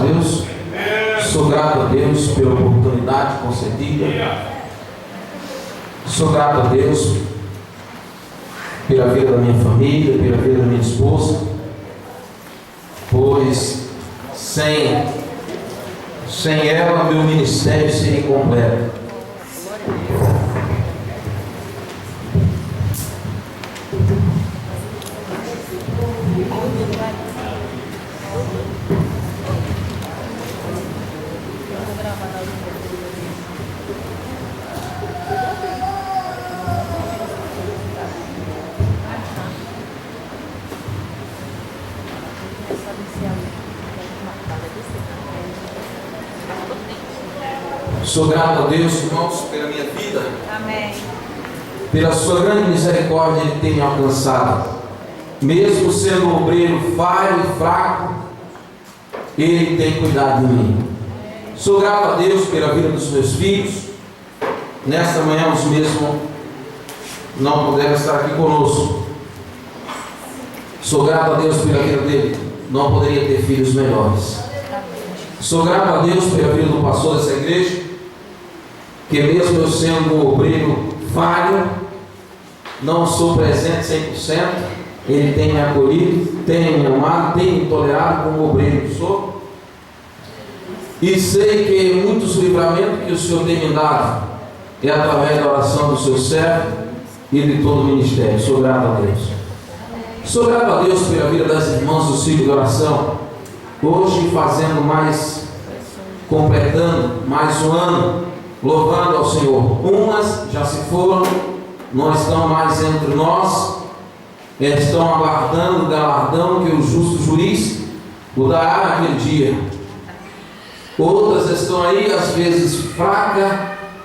Deus. Sou grato a Deus pela oportunidade concedida. Sou grato a Deus pela vida da minha família, pela vida da minha esposa, pois sem ela meu ministério seria incompleto. Sou grato a Deus, irmãos, pela minha vida. Amém. Pela sua grande misericórdia, Ele tem me alcançado. Mesmo sendo um obreiro falho e fraco, Ele tem cuidado de mim. Sou grato a Deus pela vida dos meus filhos. Nesta manhã, os mesmos não puderam estar aqui conosco. Sou grato a Deus pela vida dele. Não poderia ter filhos melhores. Sou grato a Deus pela vida do pastor dessa igreja, que mesmo eu sendo um obreiro falho, não sou presente 100%, ele tem me acolhido, tem me amado, tem me tolerado como obreiro que sou, e sei que muitos livramentos que o Senhor tem me dado é através da oração do seu servo e de todo o ministério. Sou grato a Deus. Sou grato a Deus pela vida das irmãs do ciclo de oração, hoje fazendo completando mais um ano, louvando ao Senhor. Umas já se foram, não estão mais entre nós, estão aguardando o galardão que o justo juiz o dará naquele dia. Outras estão aí, às vezes fracas,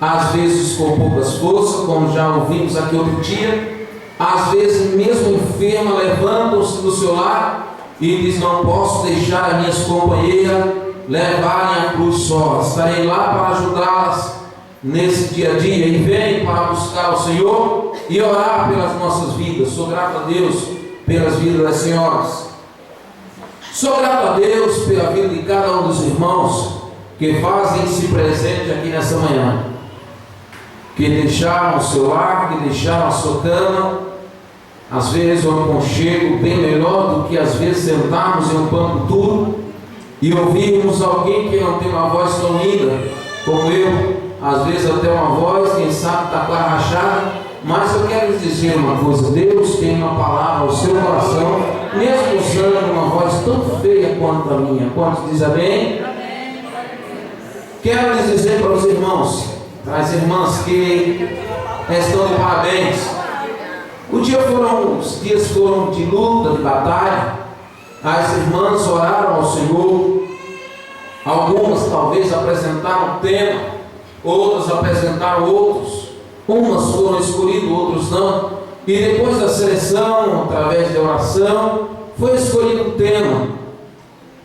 às vezes com poucas forças, como já ouvimos aqui outro dia, às vezes mesmo enferma, levantam-se do seu lar e diz: não posso deixar as minhas companheiras levarem a cruz só, estarei lá para ajudá-las nesse dia a dia, e vem para buscar o Senhor e orar pelas nossas vidas. Sou grato a Deus pelas vidas das senhoras. Sou grato a Deus pela vida de cada um dos irmãos que fazem-se presente aqui nessa manhã, que deixaram o seu lar, que deixaram a sua cama, às vezes um aconchego bem melhor do que às vezes sentarmos em um banco duro e ouvirmos alguém que não tem uma voz tão linda como eu, às vezes até uma voz, quem sabe está com a rachada, mas eu quero lhes dizer uma coisa: Deus tem uma palavra ao seu coração, mesmo usando uma voz tão feia quanto a minha. Quantos diz amém? Quero lhes dizer para os irmãos, para as irmãs que estão de parabéns, os dias foram de luta, de batalha. As irmãs oraram ao Senhor, algumas talvez apresentaram tema, outras apresentaram outros, umas foram escolhidas, outros não, e depois da seleção, através da oração, foi escolhido um tema.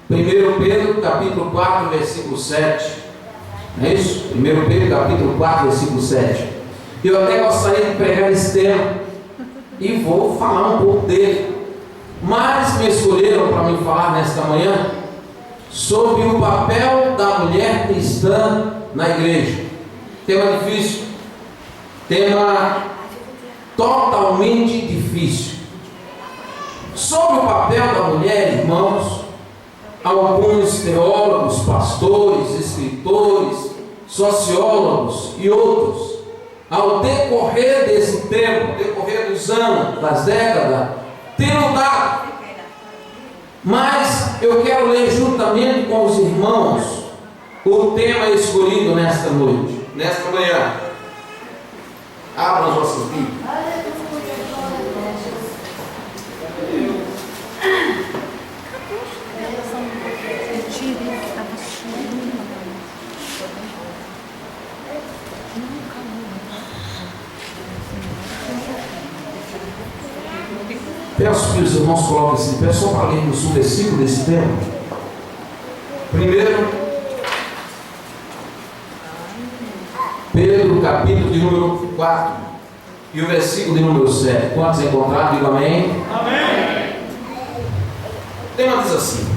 1 Pedro capítulo 4, versículo 7, não é isso? 1 Pedro capítulo 4, versículo 7. Eu até gostaria de pegar esse tema e vou falar um pouco dele, mas me escolheram para me falar nesta manhã sobre o papel da mulher cristã na igreja. Tema difícil, tema totalmente difícil. Sobre o papel da mulher, irmãos, alguns teólogos, pastores, escritores, sociólogos e outros, ao decorrer desse tempo, decorrer dos anos, das décadas, tem lutado. Mas eu quero ler juntamente com os irmãos o tema escolhido nesta noite, nesta manhã. Abram as vossas Bíblias. Peço que os irmãos coloquem esse pé só para lermos um versículo desse tema. Primeiro, Pedro, capítulo de número 4 e o versículo de número 7. Quantos encontraram? Diga amém. Amém. O tema diz assim: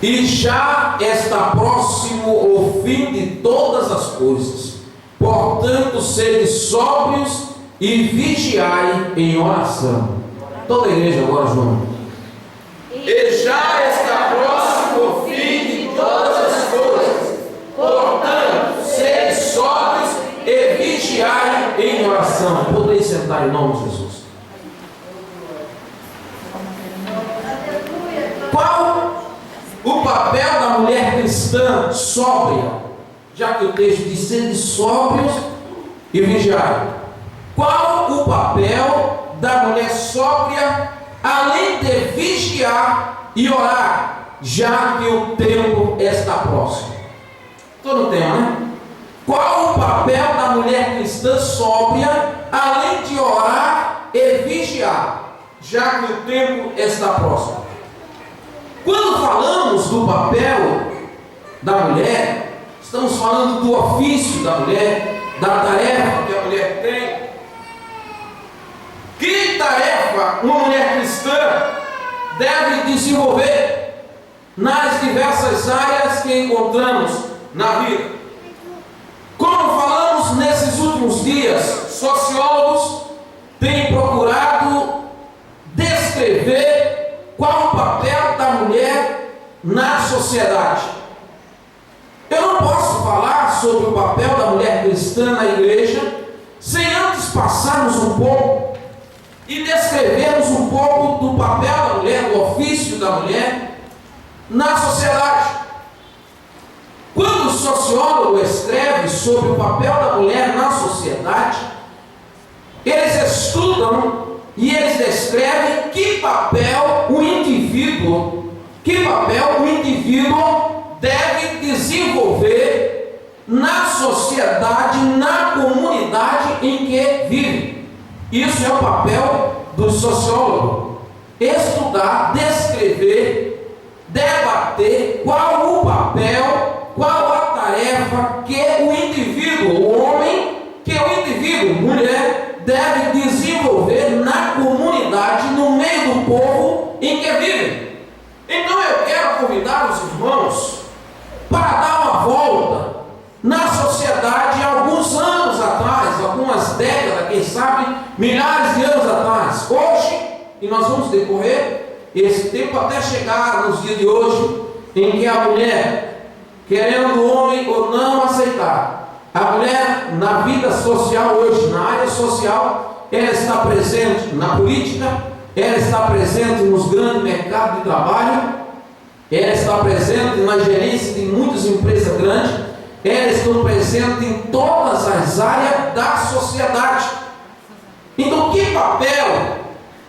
e já está próximo o fim de todas as coisas. Portanto, sede sóbrios e vigiai em oração. Toda a igreja agora, João. E já está próximo o fim de todas as coisas. Portanto, sede sóbrios e vigiai em oração. Podem sentar em nome de Jesus. Qual o papel da mulher cristã sóbria? Já que o texto diz sede sóbrios e vigiai. Qual o papel da mulher sóbria, além de vigiar e orar, já que o tempo está próximo? Estou no tema, né? Qual o papel da mulher cristã sóbria, além de orar e vigiar, já que o tempo está próximo? Quando falamos do papel da mulher, estamos falando do ofício da mulher, da tarefa que a mulher tem. Que tarefa uma mulher cristã deve desenvolver nas diversas áreas que encontramos na vida? Como falamos nesses últimos dias, sociólogos têm procurado descrever qual o papel da mulher na sociedade. Eu não posso falar sobre o papel da mulher cristã na igreja sem antes passarmos um pouco e descrevermos um pouco do papel da mulher, do ofício da mulher na sociedade. Quando o sociólogo escreve sobre o papel da mulher na sociedade, eles estudam e eles descrevem que papel o indivíduo deve desenvolver na sociedade, na comunidade em que vive. Isso é o papel do sociólogo: estudar, descrever, debater qual o papel, qual a tarefa que o indivíduo, o homem, que o indivíduo, mulher, deve desenvolver na comunidade, no meio do povo em que vive. Então eu quero convidar os irmãos para dar uma volta na sociedade alguns anos atrás, algumas décadas, quem sabe milhares de anos atrás. Hoje, e nós vamos decorrer esse tempo até chegar nos dias de hoje, em que a mulher, querendo o homem ou não aceitar, a mulher na vida social hoje, na área social, ela está presente na política, ela está presente nos grandes mercados de trabalho, ela está presente na gerência de muitas empresas grandes, ela está presente em todas as áreas da sociedade. Então, que papel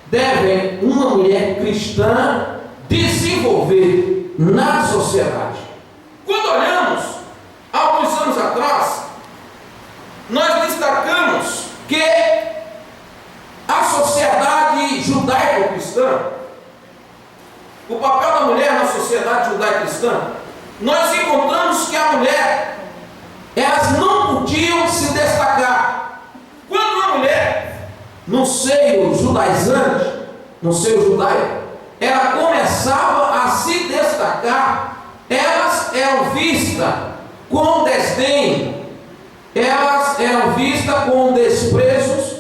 deve uma mulher cristã desenvolver na sociedade? Quando olhamos alguns anos atrás, nós destacamos que a sociedade judaico-cristã, o papel da mulher na sociedade judaico-cristã, nós encontramos que a mulher, elas não podiam se destacar. Quando uma mulher, no seio judaizante, no seio judaico, ela começava a se destacar, elas eram vistas com desdém, elas eram vistas com desprezos,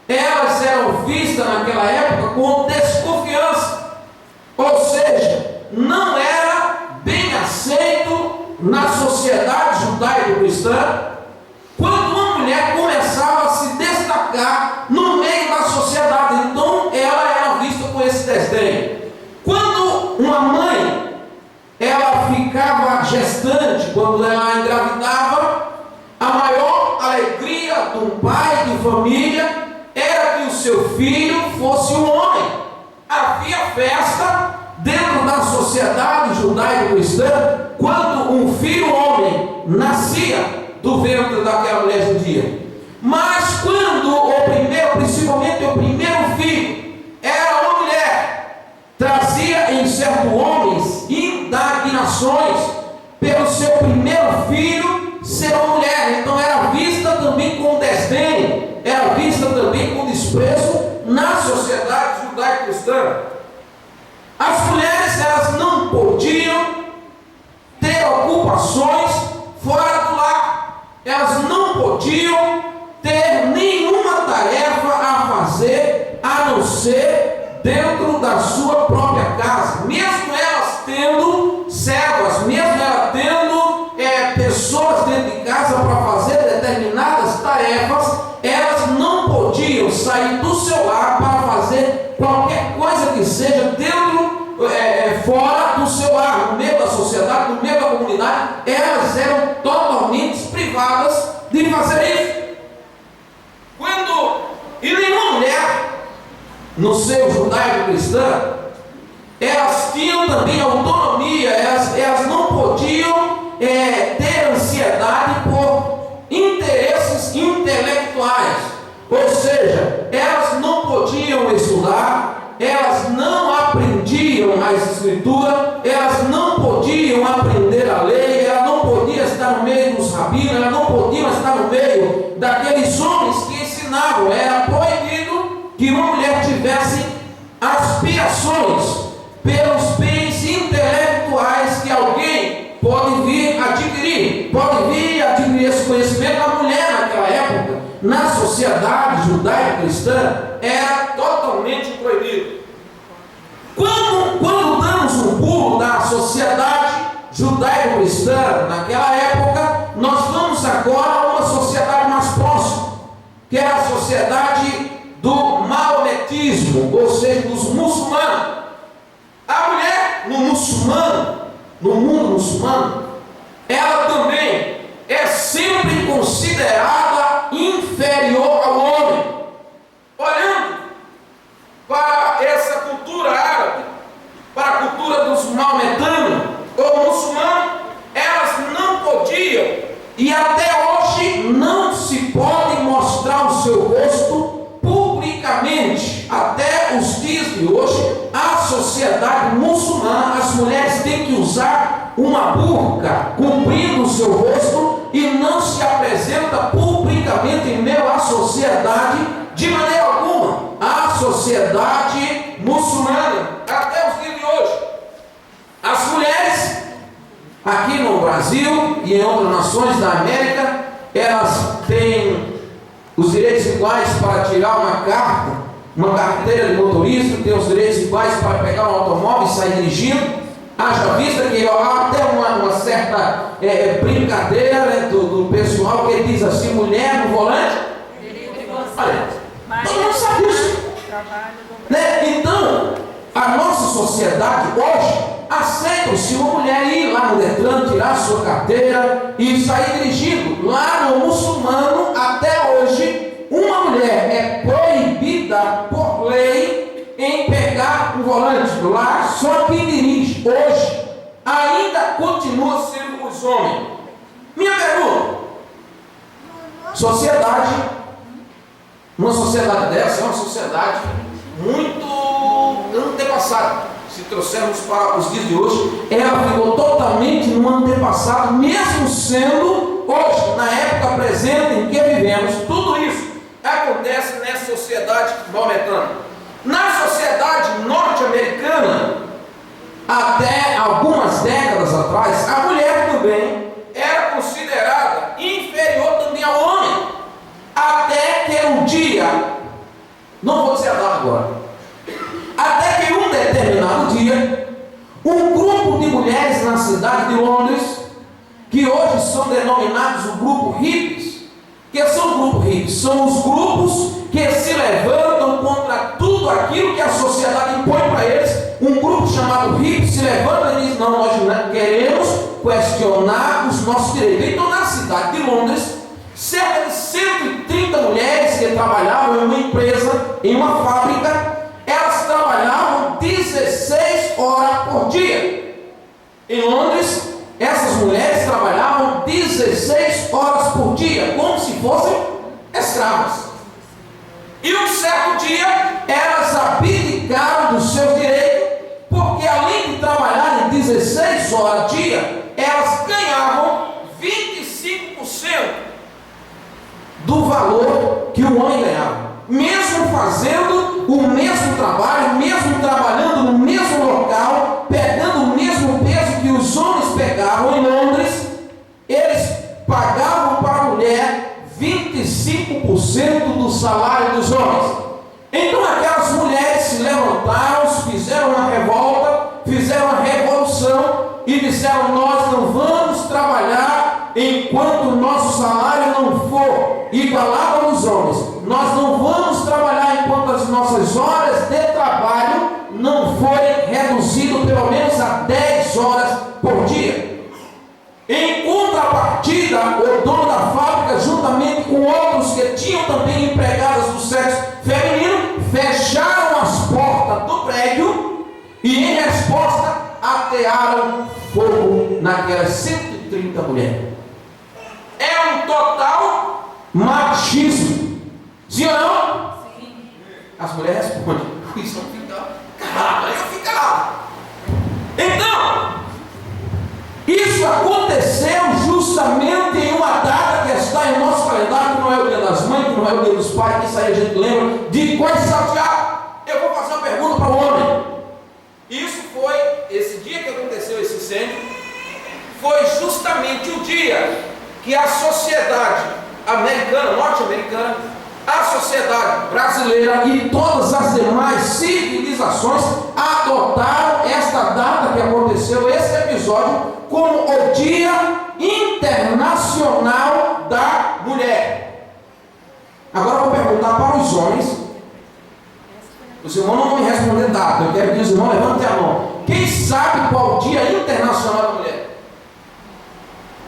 elas eram vistas naquela época com desconfiança, ou seja, não era bem aceito na sociedade judaico-cristã quando uma mulher começava a se destacar no meio da sociedade. Então ela era vista com esse desdém. Quando uma mãe, ela ficava gestante, quando ela engravidava, a maior alegria de um pai de família era que o seu filho fosse um homem. Havia festa dentro da sociedade judaico-cristã quando um filho homem nascia do ventre daquela mulher judia. Mas quando principalmente o primeiro filho era uma mulher, trazia em certos homens indignações pelo seu primeiro filho ser uma mulher. Então era vista também com desdém, era vista também com desprezo na sociedade judaico-cristã. As mulheres, elas não podiam podiam ter nenhuma tarefa a fazer a não ser dentro da sua própria casa, mesmo elas tendo servas, mesmo elas tendo pessoas dentro de casa para fazer determinadas tarefas, elas não podiam sair do seu lar para fazer qualquer coisa que seja dentro, fora do seu lar, no meio da sociedade, no meio da comunidade. Elas eram totalmente privadas de fazer isso. E nenhuma mulher no seio judaico-cristã, elas tinham também autonomia, elas não podiam ter ansiedade por interesses intelectuais, ou seja, elas não podiam estudar, elas não aprendiam a escritura, elas não podiam aprender a lei, elas não podiam estar no meio dos rabinos, elas não podiam estar no meio daqueles homens que ensinavam. Era proibido que uma mulher tivesse aspirações pelos bens intelectuais que alguém pode vir adquirir esse conhecimento. A mulher naquela época, na sociedade judaico-cristã, era totalmente proibido. Quando damos um pulo da sociedade judaico-cristã naquela época, nós vamos agora a uma sociedade mais próxima, que é a sociedade do maometismo, ou seja, dos muçulmanos. A mulher no mundo muçulmano, ela também é sempre considerada inferior ao homem. Olhando para essa cultura árabe, para a cultura dos maometanos ou muçulmanos, elas não podiam, e até hoje não se pode mostrar o seu rosto publicamente. Até os dias de hoje, a sociedade muçulmana, as mulheres têm que usar uma burca cobrindo o seu rosto e não se apresenta publicamente em meio à sociedade de maneira alguma. A sociedade muçulmana, até os dias de hoje, as mulheres aqui no Brasil e em outras nações da América, elas têm os direitos iguais para tirar uma carteira de motorista, tem os direitos iguais para pegar um automóvel e sair dirigindo. Haja vista que há até uma certa brincadeira, né, do pessoal que diz assim: mulher no volante. Olha, todo mundo sabe disso, né? Então, a nossa sociedade hoje aceita-se uma mulher ir lá no Detran, tirar sua carteira e sair dirigindo. Lá no muçulmano, até hoje, uma mulher é proibida por lei em pegar o volante. Lá só quem dirige hoje ainda continua sendo os homens. Minha pergunta: uma sociedade dessa é uma sociedade muito antepassada. Se trouxermos para os dias de hoje, ela ficou totalmente no antepassado, mesmo sendo hoje, na época presente em que vivemos. Tudo isso acontece nessa sociedade maometana. Na sociedade norte-americana, até algumas décadas atrás, a mulher também era considerada inferior também ao homem, até que um dia, não vou dizer a data agora, até que um determinado dia, um grupo de mulheres na cidade de Londres, que hoje são denominados o grupo hippies. Que são o grupo hippies? São os grupos que se levantam contra tudo aquilo que a sociedade impõe para eles. Um grupo chamado hippie se levanta e diz: não, nós queremos questionar os nossos direitos. Então, na cidade de Londres, cerca de 130 mulheres que trabalhavam em uma empresa, em uma fábrica, elas trabalhavam 16 horas por dia. Em Londres, essas mulheres trabalhavam 16 horas por dia, como se fossem escravas. E um certo dia, elas abdicaram dos seus direitos, porque além de trabalharem 16 horas por dia, elas ganhavam 25% do valor que o homem ganhava. Mesmo fazendo o mesmo trabalho, mesmo trabalhando no mesmo local, pegando o mesmo peso que os homens pegavam em Londres, eles pagavam para a mulher 25% salário dos homens. Então aquelas mulheres se levantaram, fizeram uma revolta, fizeram uma revolução e disseram: nós não vamos trabalhar enquanto o nosso salário não for igualado aos homens. Nós não vamos trabalhar enquanto as nossas horas de trabalho não forem reduzidas pelo menos a 10 horas por dia. Em contrapartida, o dono da fábrica, juntamente com outros que tinham também empregadas do sexo feminino, fecharam as portas do prédio e, em resposta, atearam fogo naquelas 130 mulheres. É um total machismo. Sim ou não? Sim. As mulheres respondem: isso não fica calado, eu fico calado. Então, isso aconteceu justamente em uma data que está em nosso calendário, que não é o dia das mães, que não é o dia dos pais, que isso aí a gente lembra de coisa salteada. Eu vou fazer uma pergunta para o homem. Isso foi, esse dia que aconteceu esse incêndio, foi justamente o dia que a sociedade americana, norte-americana, a sociedade brasileira e todas as demais civilizações adotaram esta data que aconteceu, esse episódio, como o Dia Internacional da Mulher. Agora eu vou perguntar para os homens. Os irmãos não vão me responder data. Eu quero que os irmãos levantem a mão. Quem sabe qual o Dia Internacional da Mulher?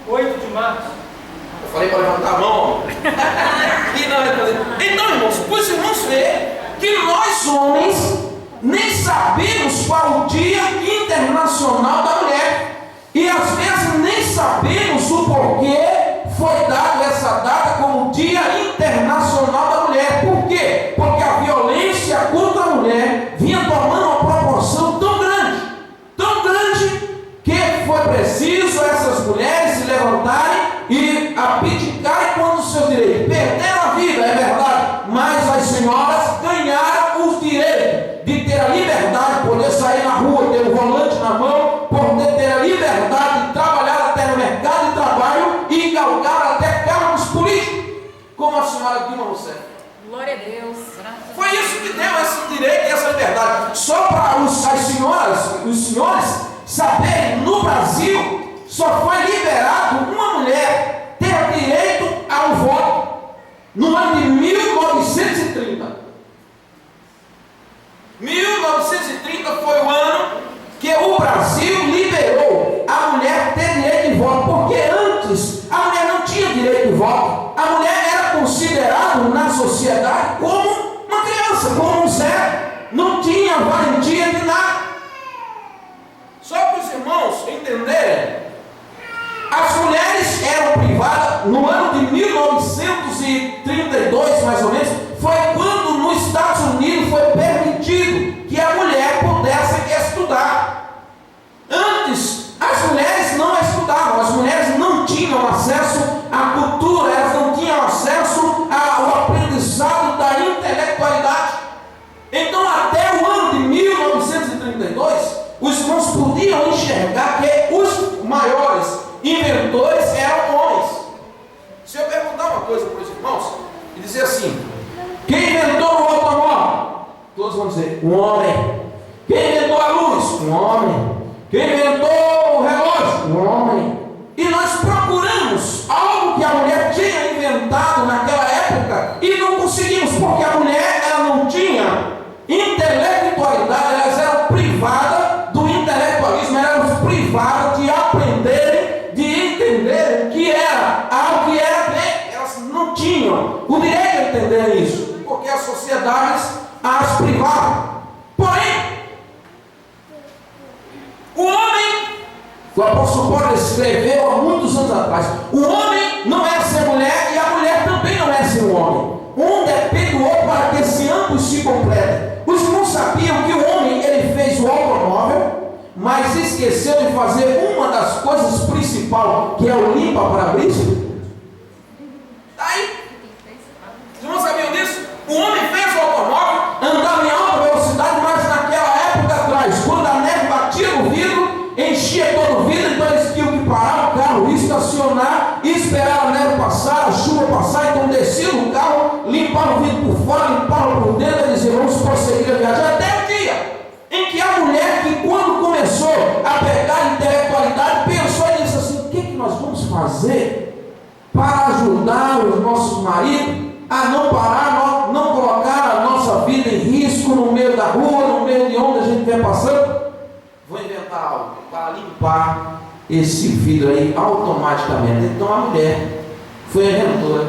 8 de março. Eu falei para levantar a mão. E não responder. Então, irmãos, os irmãos verem que nós homens nem sabemos qual o Dia Internacional da Mulher. E às vezes nem sabemos o porquê foi dado essa data como Dia Internacional da Mulher. Por quê? Porque a violência contra a mulher vinha tomando uma proporção tão grande, que foi preciso essas mulheres se levantarem e abdicarem contra os seus direitos. Perderam a vida, é verdade, mas as senhoras ganharam os direitos de ter a liberdade de poder sair na rua, ter o volante na mão, poder ter a liberdade de trabalhar até no mercado de trabalho e galgar até cargos políticos, como a senhora Dilma Rousseff. Glória a Deus. Foi isso que deu esse direito e essa liberdade. Só para as senhoras, os senhores saberem, no Brasil só foi liberado uma mulher ter direito ao voto no ano de 1930. 1930 foi o ano que o Brasil liberou a mulher ter direito de voto, porque antes a mulher não tinha direito de voto. A mulher era considerada na sociedade como uma criança, como um ser, não tinha valentia de nada. Só para os irmãos entenderem, as mulheres eram privadas no ano de 1932, mais ou menos, foi quando nos Estados Unidos foi permitido que a mulher pudesse estudar. Antes, as mulheres não estudavam, as mulheres não tinham acesso à cultura, elas não tinham acesso ao aprendizado da intelectualidade. Então, até o ano de 1932, os irmãos podiam enxergar que os maiores inventores eram homens. Se eu perguntar uma coisa para os irmãos e dizer assim: quem inventou o automóvel? Todos vão dizer: um homem. Quem inventou a luz? Um homem. Quem inventou o relógio? Um homem. E nós procuramos algo que a mulher tinha inventado naquela época e não conseguimos, porque a mulher ela não tinha intelectualidade, elas eram privadas do intelectualismo, elas eram privadas de aprenderem, de entenderem que era algo que era bem. Elas não tinham o direito de entender isso, porque as sociedades as privavam. Porém, o homem, o apóstolo Paulo escreveu há muitos anos atrás, o homem não é ser mulher e a mulher também não é ser um homem. Um depende do outro para que se ambos se completem. Os irmãos sabiam que o homem ele fez o automóvel, mas esqueceu de fazer uma das coisas principais, que é o limpa-para-brisa. Aí, os irmãos sabiam disso? O homem fez o automóvel, andava em alta velocidade, mas naquela época atrás, quando a neve batia no vidro, enchia todo o vidro, então eles tinham que parar o carro, estacionar, esperar a neve passar, a chuva passar, então descia no carro, limpar o vidro fazer para ajudar os nossos maridos a não parar, não colocar a nossa vida em risco no meio da rua, no meio de onde a gente vai passando? Vou inventar algo para limpar esse vidro aí automaticamente. Então a mulher foi a inventora.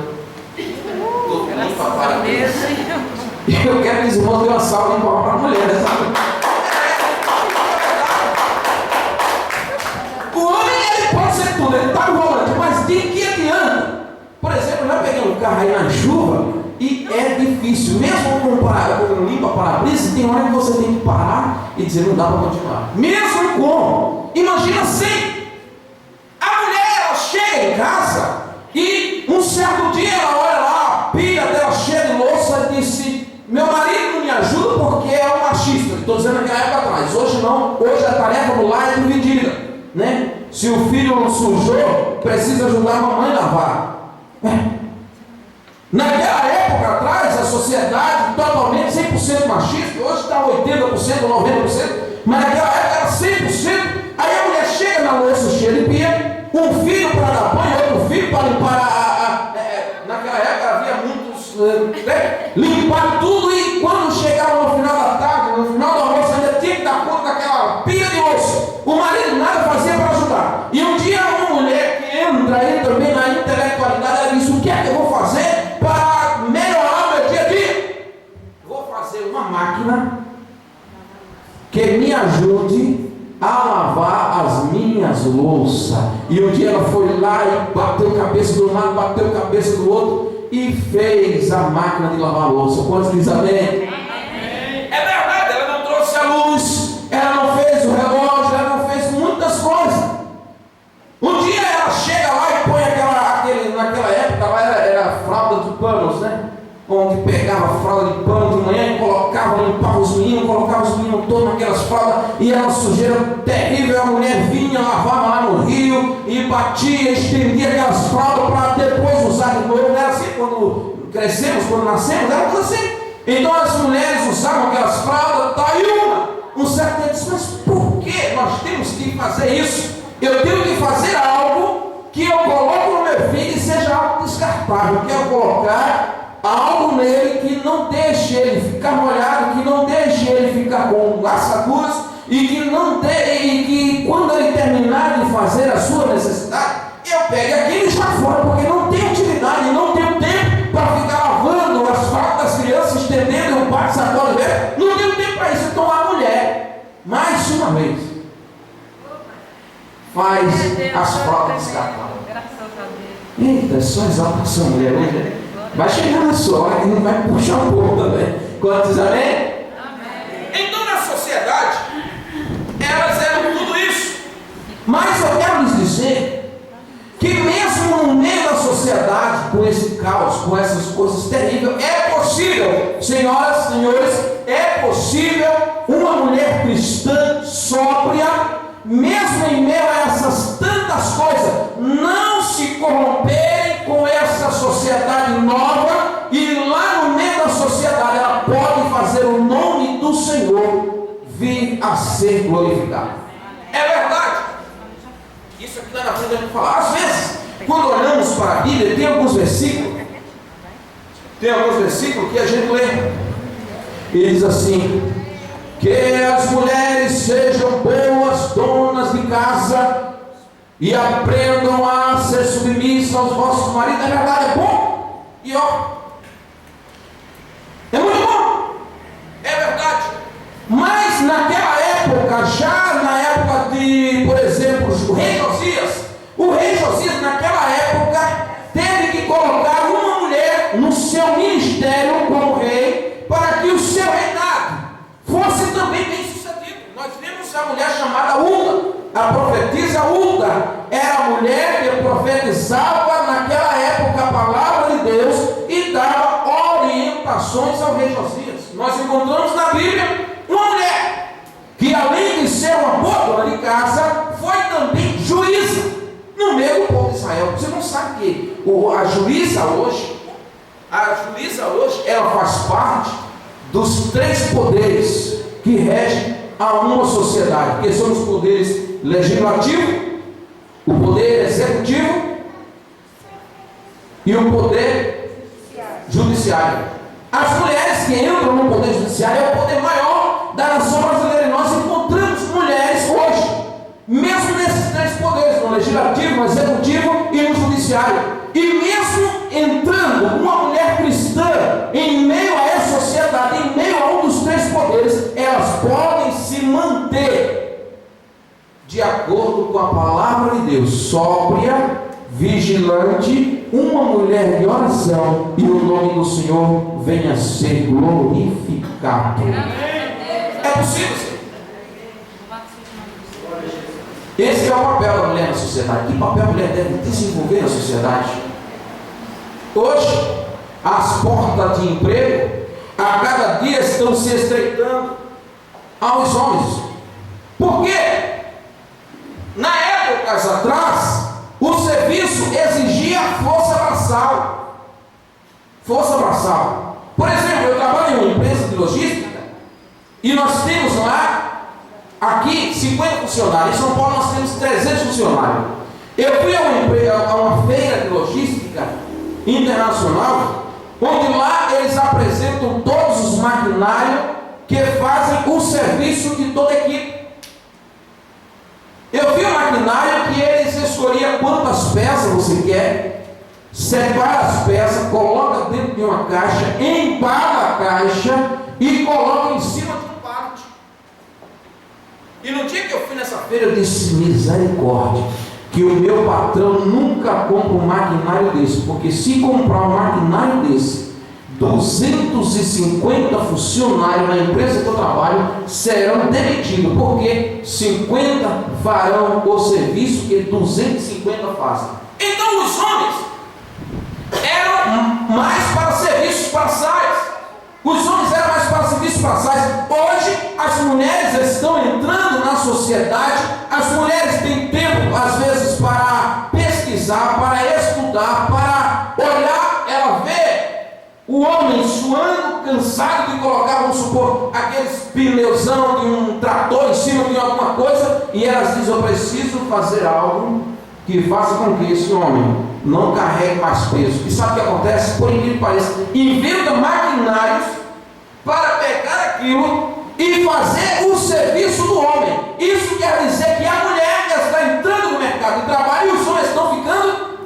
Eu quero que os irmãos dêem uma salva de palmas para a mulher, sabe? O homem, ele pode ser tudo, ele está no volante, mas de que adianta? Por exemplo, eu já peguei um carro aí na chuva e é difícil, mesmo com limpa para-brisa, tem hora que você tem que parar e dizer, não dá para continuar. Mesmo com, imagina assim, a mulher, ela chega em casa e um certo dia ela olha lá, a pilha dela cheia de louça e disse, meu marido não me ajuda porque é um machista. Estou dizendo naquela época atrás, hoje não, hoje a tarefa do lar é dividida, né? Se o filho sujou, precisa ajudar a mamãe a lavar. Naquela época atrás, a sociedade totalmente 100% machista, hoje está 80%, 90%, mas naquela época era 100%. Aí a mulher chega na louça cheia de pia, um filho para dar banho, outro filho para limpar naquela época havia muitos, limpar tudo, e quando chegava no final da tarde, no final do almoço, ainda tinha que dar conta daquela pia de louça. O marido nada fazia para ajudar. E um dia uma mulher que entra aí também na intelectualidade, ela disse, o que é que eu vou fazer para melhorar o meu dia a dia? Vou fazer uma máquina que me ajude a lavar as minhas louças. E um dia ela foi lá e bateu cabeça de um lado, bateu cabeça do outro e fez a máquina de lavar louça. Quantos dizem amém? É verdade, ela não trouxe a luz, ela não fez o relógio, ela não fez muitas coisas. Um dia ela chega lá e põe naquela época lá era fralda de panos, né? Onde pegava a fralda de pano de manhã e colocava, limpava os meninos, colocava os meninos todos naquelas fraldas, e era uma sujeira terrível. A mulher vinha, lavava lá no rio e batia, estendia aquelas fraldas para depois usar de novo. Não era assim quando crescemos, quando nascemos, era tudo assim. Então as mulheres usavam aquelas fraldas, tá, e um certo dia disse, mas por que nós temos que fazer isso? Eu tenho que fazer algo que eu coloco no meu filho e seja algo descartável. Eu quero colocar algo nele que não deixe ele ficar molhado, que não deixe ele ficar com assaduras, e que quando ele terminar de fazer a sua necessidade, eu pegue aquilo e jogue fora, porque não tem utilidade, não tenho tempo para ficar lavando as fraldas das crianças, estendendo o par de sacola velho, não tenho tempo para isso. Então a mulher, mais uma vez, faz as fraldas descartáveis. Eita, é só exaltação, mulher, hoje. Vai chegar na sua hora que não vai puxar um pouco também. Quantos amém? Amém? Então na sociedade, elas eram tudo isso. Mas eu quero lhes dizer que mesmo no meio da sociedade, com esse caos, com essas coisas terríveis, é possível, senhoras e senhores, é possível uma mulher cristã sóbria, mesmo em meio a essas tantas coisas, não se corromperem com essa sociedade nova, e lá no meio da sociedade ela pode fazer o nome do Senhor vir a ser glorificado. É verdade. Isso aqui lá na frente a gente fala. Às vezes, quando olhamos para a Bíblia, tem alguns versículos que a gente lê e diz assim: que as mulheres sejam boas donas de casa e aprendam a ser submissas aos vossos maridos. É verdade, é bom. E ó, é muito bom. É verdade. Mas naquela época, já na época de, por exemplo, o rei Josias naquela época teve que colocar uma mulher no seu ministério como rei, para que o seu reinado fosse também bem sucedido. Nós vemos a mulher chamada Hulda, a profetisa Hulda, era a mulher que profetizava naquela época a palavra de Deus e dava orientações ao rei Josias. Nós encontramos na Bíblia uma mulher que, além de ser uma boa dona de casa, foi também juíza no meio do povo de Israel. Você não sabe que a juíza hoje, ela faz parte dos 3 poderes que regem a uma sociedade, que são os poderes legislativo, o poder executivo e o poder judiciário. As mulheres que entram no poder judiciário é o poder maior da nação brasileira. E nós encontramos mulheres hoje, mesmo nesses três poderes, no legislativo, no executivo e no judiciário. E mesmo entrando uma mulher cristã em meio a essa sociedade, em meio a um dos três poderes, elas podem se manter de acordo com a palavra de Deus, sóbria, vigilante, uma mulher de oração, e o nome do Senhor venha a ser glorificado. É possível, Senhor. Esse é o papel da mulher na sociedade. Que papel a mulher deve desenvolver na sociedade? Hoje, as portas de emprego a cada dia estão se estreitando aos homens. Por quê? Na época atrás, o serviço exigia força braçal. Força braçal. Por exemplo, eu trabalho em uma empresa de logística e nós temos lá aqui 50 funcionários. Em São Paulo nós temos 300 funcionários. Eu fui a uma feira de logística internacional, onde lá eles apresentam todos os maquinários que fazem o serviço de toda a equipe. Eu vi um maquinário que eles escolhiam quantas peças você quer, separa as peças, coloca dentro de uma caixa, embala a caixa e coloca em cima de um pallet. E no dia que eu fui nessa feira, eu disse: misericórdia, que o meu patrão nunca compra um maquinário desse, porque se comprar um maquinário desse, 250 funcionários na empresa que eu trabalho serão demitidos, porque 50 farão o serviço que 250 fazem. Então os homens eram mais para serviços braçais. Os homens eram mais para serviços braçais. Hoje as mulheres estão entrando na sociedade. As mulheres têm tempo às vezes para pesquisar, para estudar, para olhar. Ela vê o homem suando, cansado de colocar, vamos supor, aqueles pneuzão de um trator em cima de alguma coisa, e elas dizem: eu preciso fazer algo que faça com que esse homem não carregue mais peso. E sabe o que acontece? Por incrível que pareça, inventa maquinários para pegar aquilo e fazer o serviço do homem. Isso quer dizer que a mulher está entrando no mercado de trabalho e os homens estão ficando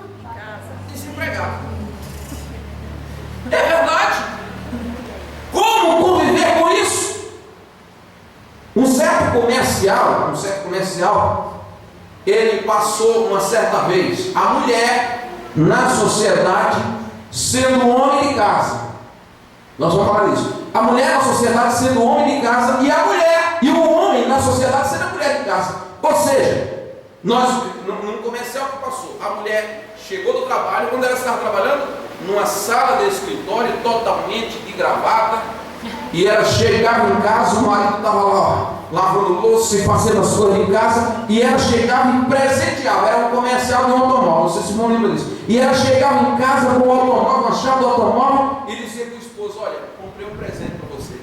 desempregados. É verdade. Como conviver com isso? Um certo comercial, ele passou uma certa vez a mulher na sociedade sendo homem de casa. Nós vamos falar disso. A mulher na sociedade sendo homem de casa e a mulher e o homem na sociedade sendo a mulher de casa. Ou seja, nós num comercial que passou, a mulher chegou do trabalho, quando ela estava trabalhando numa sala de escritório totalmente de gravata, e ela chegava em casa, o marido estava lá lavando louça e fazendo as coisas em casa, e ela chegava e presenteava. Era um comercial de um automóvel, não sei se o irmão lembra disso. E ela chegava em casa com o automóvel, a chave do automóvel, e dizia para o esposo: olha, comprei um presente para você.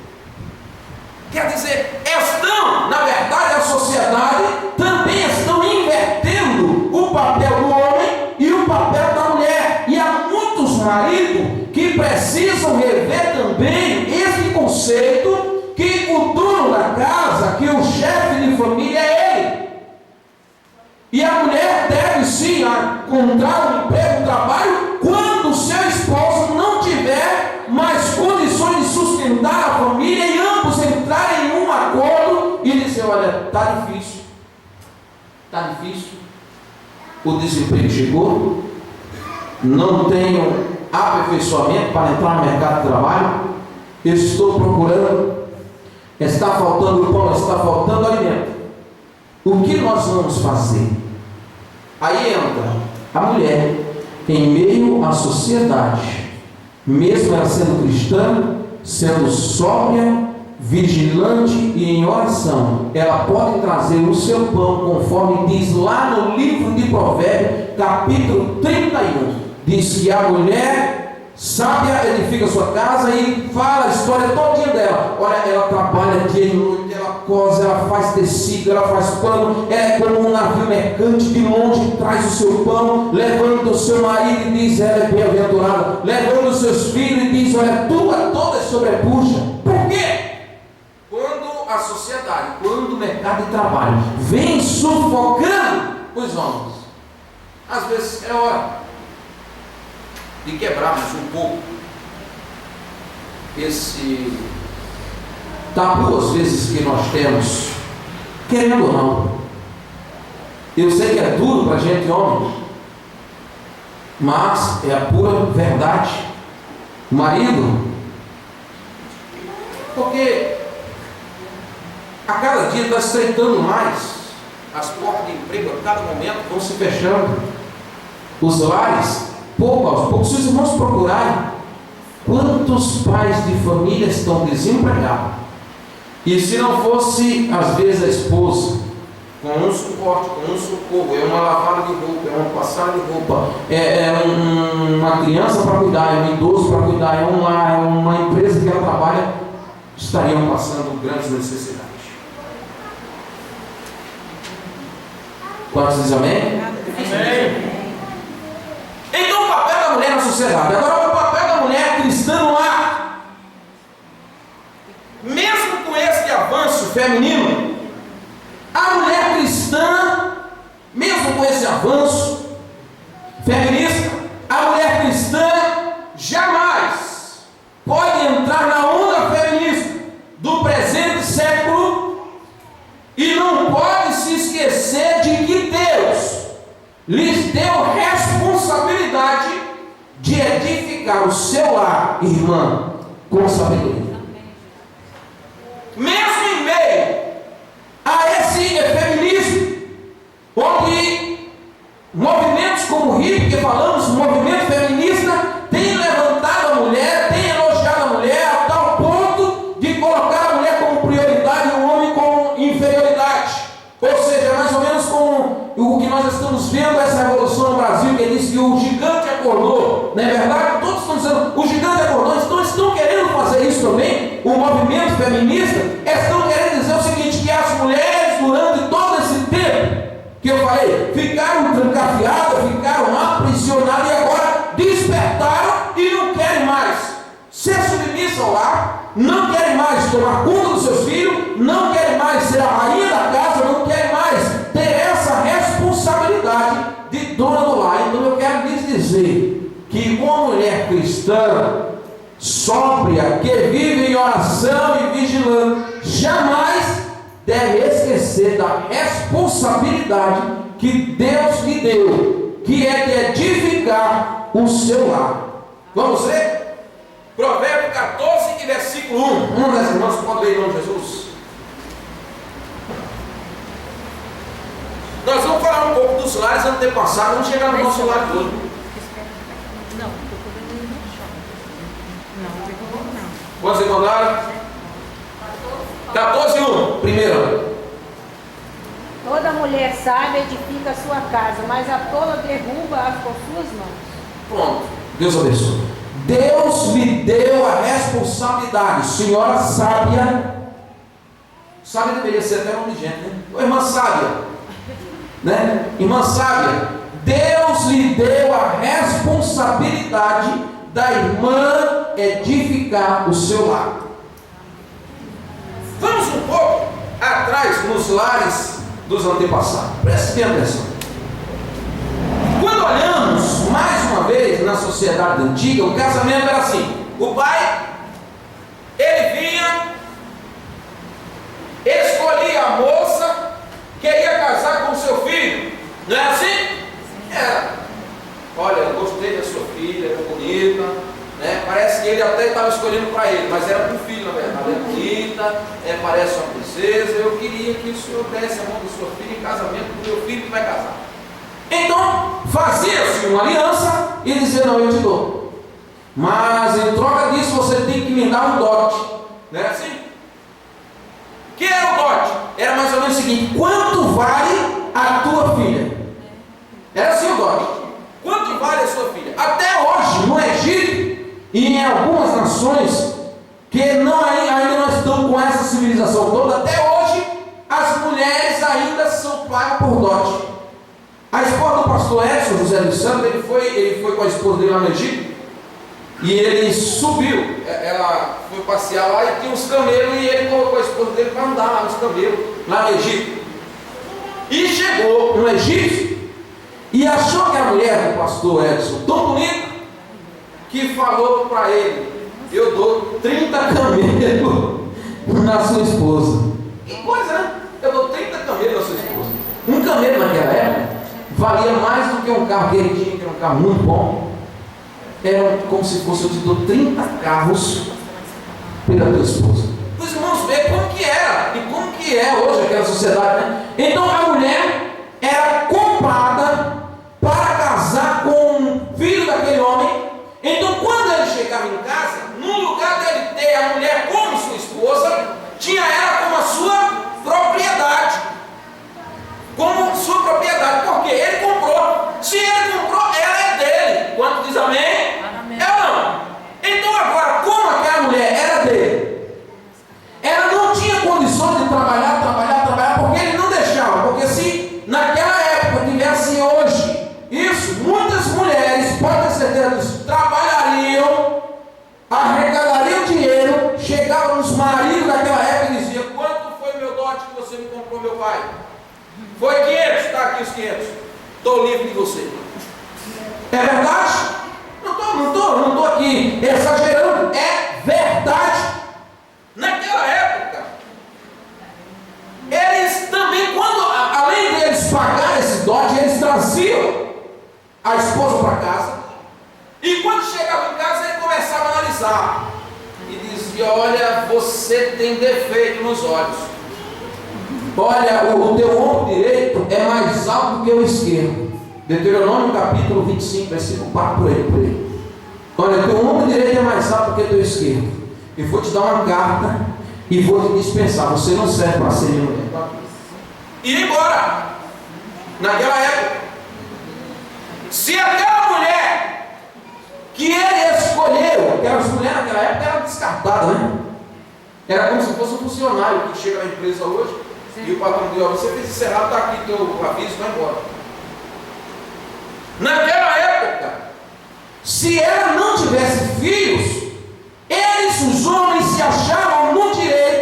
Quer dizer, estão, na verdade, a sociedade também estão invertendo o papel do homem e o papel da mulher. E há muitos maridos que precisam rever também esse conceito, que o dono da casa, que o chefe de família é ele. E a mulher deve sim encontrar um emprego, um trabalho, quando o seu esposo não tiver mais condições de sustentar a família, e ambos entrarem em um acordo e dizer: olha, está difícil, o desemprego chegou, não tenho aperfeiçoamento para entrar no mercado de trabalho, eu estou procurando, está faltando pão, está faltando alimento. O que nós vamos fazer? Aí entra a mulher em meio à sociedade, mesmo ela sendo cristã, sendo sóbria, vigilante e em oração, ela pode trazer o seu pão, conforme diz lá no livro de Provérbios, capítulo 31. Diz que a mulher sábia edifica sua casa, e fala a história todinha dela. Olha, ela trabalha dia e noite, ela cose, ela faz tecido, ela faz pano, ela é como um navio mercante, de longe traz o seu pão, levando o seu marido e diz, ela é bem-aventurada, levando os seus filhos e diz, olha, tua toda sobrepuja. Por quê? Quando a sociedade, quando o mercado de trabalho vem sufocando os homens, às vezes é hora de quebrarmos um pouco esse tabu, às vezes, que nós temos, querendo ou não. Eu sei que é duro para a gente, homem, mas é a pura verdade. Marido, porque a cada dia está estreitando mais as portas de emprego, a cada momento vão se fechando. Os lares, pouco aos poucos, se os irmãos procurarem, quantos pais de família estão desempregados? E se não fosse, às vezes, a esposa, com um suporte, com um socorro, é uma lavada de roupa, é uma passada de roupa, uma criança para cuidar, é um idoso para cuidar, é um lar, é uma empresa que ela trabalha, estariam passando grandes necessidades. Quantos dizem amém? Amém. Então o papel da mulher na sociedade. Agora o papel da mulher cristã no lar. Mesmo com esse avanço feminino, a mulher cristã, mesmo com esse avanço feminista, a mulher cristã jamais pode entrar na onda feminista do presente século e não pode se esquecer de que Deus lhes deu responsabilidade de edificar o seu lar, irmã, com sabedoria. Mesmo em meio a esse feminismo, onde movimentos como o RIP, que falamos, movimento feminista, tem levantado a mulher, tem elogiado a mulher a tal ponto de colocar a mulher como prioridade e o homem como inferioridade. Ou seja, mais ou menos como o que nós estamos vendo essa revolução no Brasil, que diz que o gigante acordou, não é verdade? Todos estão dizendo, o gigante acordou, então estão querendo fazer isso também. O movimento feminista estão querendo dizer o seguinte, que as mulheres durante todo esse tempo que eu falei, ficaram trancafiadas, ficaram aprisionadas e agora despertaram e não querem mais ser submissas ao lar, não querem mais tomar conta dos seus filhos, não querem mais ser a rainha da casa, não querem mais ter essa responsabilidade de dona do lar. Então eu quero lhes dizer que uma mulher cristã sóbria, que vive em oração e vigilância, jamais deve esquecer da responsabilidade que Deus lhe deu, que é de edificar o seu lar. Vamos ler? Provérbio 14, versículo 1. Uma das irmãs pode ler em nome de Jesus. Nós vamos falar um pouco dos lares antepassados, vamos chegar no nosso lar todo. Quantos encontraram? 14:1. Primeiro. Toda mulher sábia edifica a sua casa, mas a tola derruba-a com suas mãos. Pronto. Deus abençoe. Deus lhe deu a responsabilidade. Senhora sábia. Sábia deveria ser até nome de gente, né? Ô, irmã sábia. Né? Irmã sábia. Deus lhe deu a responsabilidade da irmã edificar o seu lar. Vamos um pouco atrás nos lares dos antepassados. Preste bem atenção. Quando olhamos mais uma vez na sociedade antiga, o casamento era assim: o pai, ele vinha, escolhia a moça que ia casar com o seu filho. Não é assim? Era. Olha, eu gostei da sua filha, é bonita, né? Parece que ele até estava escolhendo para ele, mas era para o filho, na verdade. Ela é bonita, parece uma princesa. Eu queria que o senhor desse a mão da sua filha em casamento para o meu filho que vai casar. Então, fazia-se uma aliança e dizia: não, eu te dou, mas em troca disso você tem que me dar um dote. Não é assim? O que era o dote? Era mais ou menos o seguinte: quanto vale a tua filha? Era assim o dote. Quanto vale a sua filha? Até hoje, no Egito e em algumas nações que não, ainda não estão com essa civilização toda, até hoje as mulheres ainda são pagas por dote. A esposa do pastor Edson, José dos Santos, ele foi com a esposa dele lá no Egito, e ele subiu, ela foi passear lá e tinha uns camelos, e ele colocou a esposa dele para andar lá nos camelos, lá no Egito. E chegou no Egito, e achou que a mulher do pastor Edson tão bonita, que falou para ele: eu dou 30 camelos na sua esposa. Que coisa, né? Eu dou 30 camelos na sua esposa. Um camelo naquela época valia mais do que um carro que ele tinha, que era um carro muito bom. Era como se fosse: eu te dou 30 carros pela tua esposa. Os irmãos veem como que era e como que é hoje aquela sociedade, né? Então a mulher era comprada para casar com um filho daquele homem. Então quando ele chegava em casa, no lugar dele ter a mulher como sua esposa, tinha ela como a sua propriedade. Como sua propriedade, porque ele comprou. Se ele comprou, ela é dele. Quanto diz amém? Amém. Ela não. Então agora, como aquela mulher era dele, ela não tinha condições de trabalhar, porque ele não deixava. Porque se naquela época tivesse hoje isso, muitas mulheres, pode ter certeza disso, trabalhariam, arrecadariam dinheiro, chegavam nos maridos daquela época e diziam: quanto foi meu dote que você me comprou, meu pai? Foi 500, está aqui os 500. Estou livre de você. É verdade? Não estou aqui exagerando. É verdade. Naquela época, eles também, quando, além deles pagarem esse dote, eles traziam a esposa para casa. E quando chegava em casa, ele começava a analisar. E dizia: olha, você tem defeito nos olhos. Olha, o teu ombro direito é mais alto que o esquerdo. Deuteronômio capítulo 25, versículo 4 por aí. Olha, teu ombro direito é mais alto que o teu esquerdo. Eu vou te dar uma carta e vou te dispensar. Você não serve para ser minha mulher. E ir embora. Naquela época, se aquela mulher que ele escolheu, aquelas mulheres naquela época eram descartadas, né? Era como se fosse um funcionário que chega na empresa hoje. Sim. E o patrão diz: você fez isso errado, está aqui teu aviso, vai embora. Naquela época, se ela não tivesse filhos, eles, os homens, se achavam no direito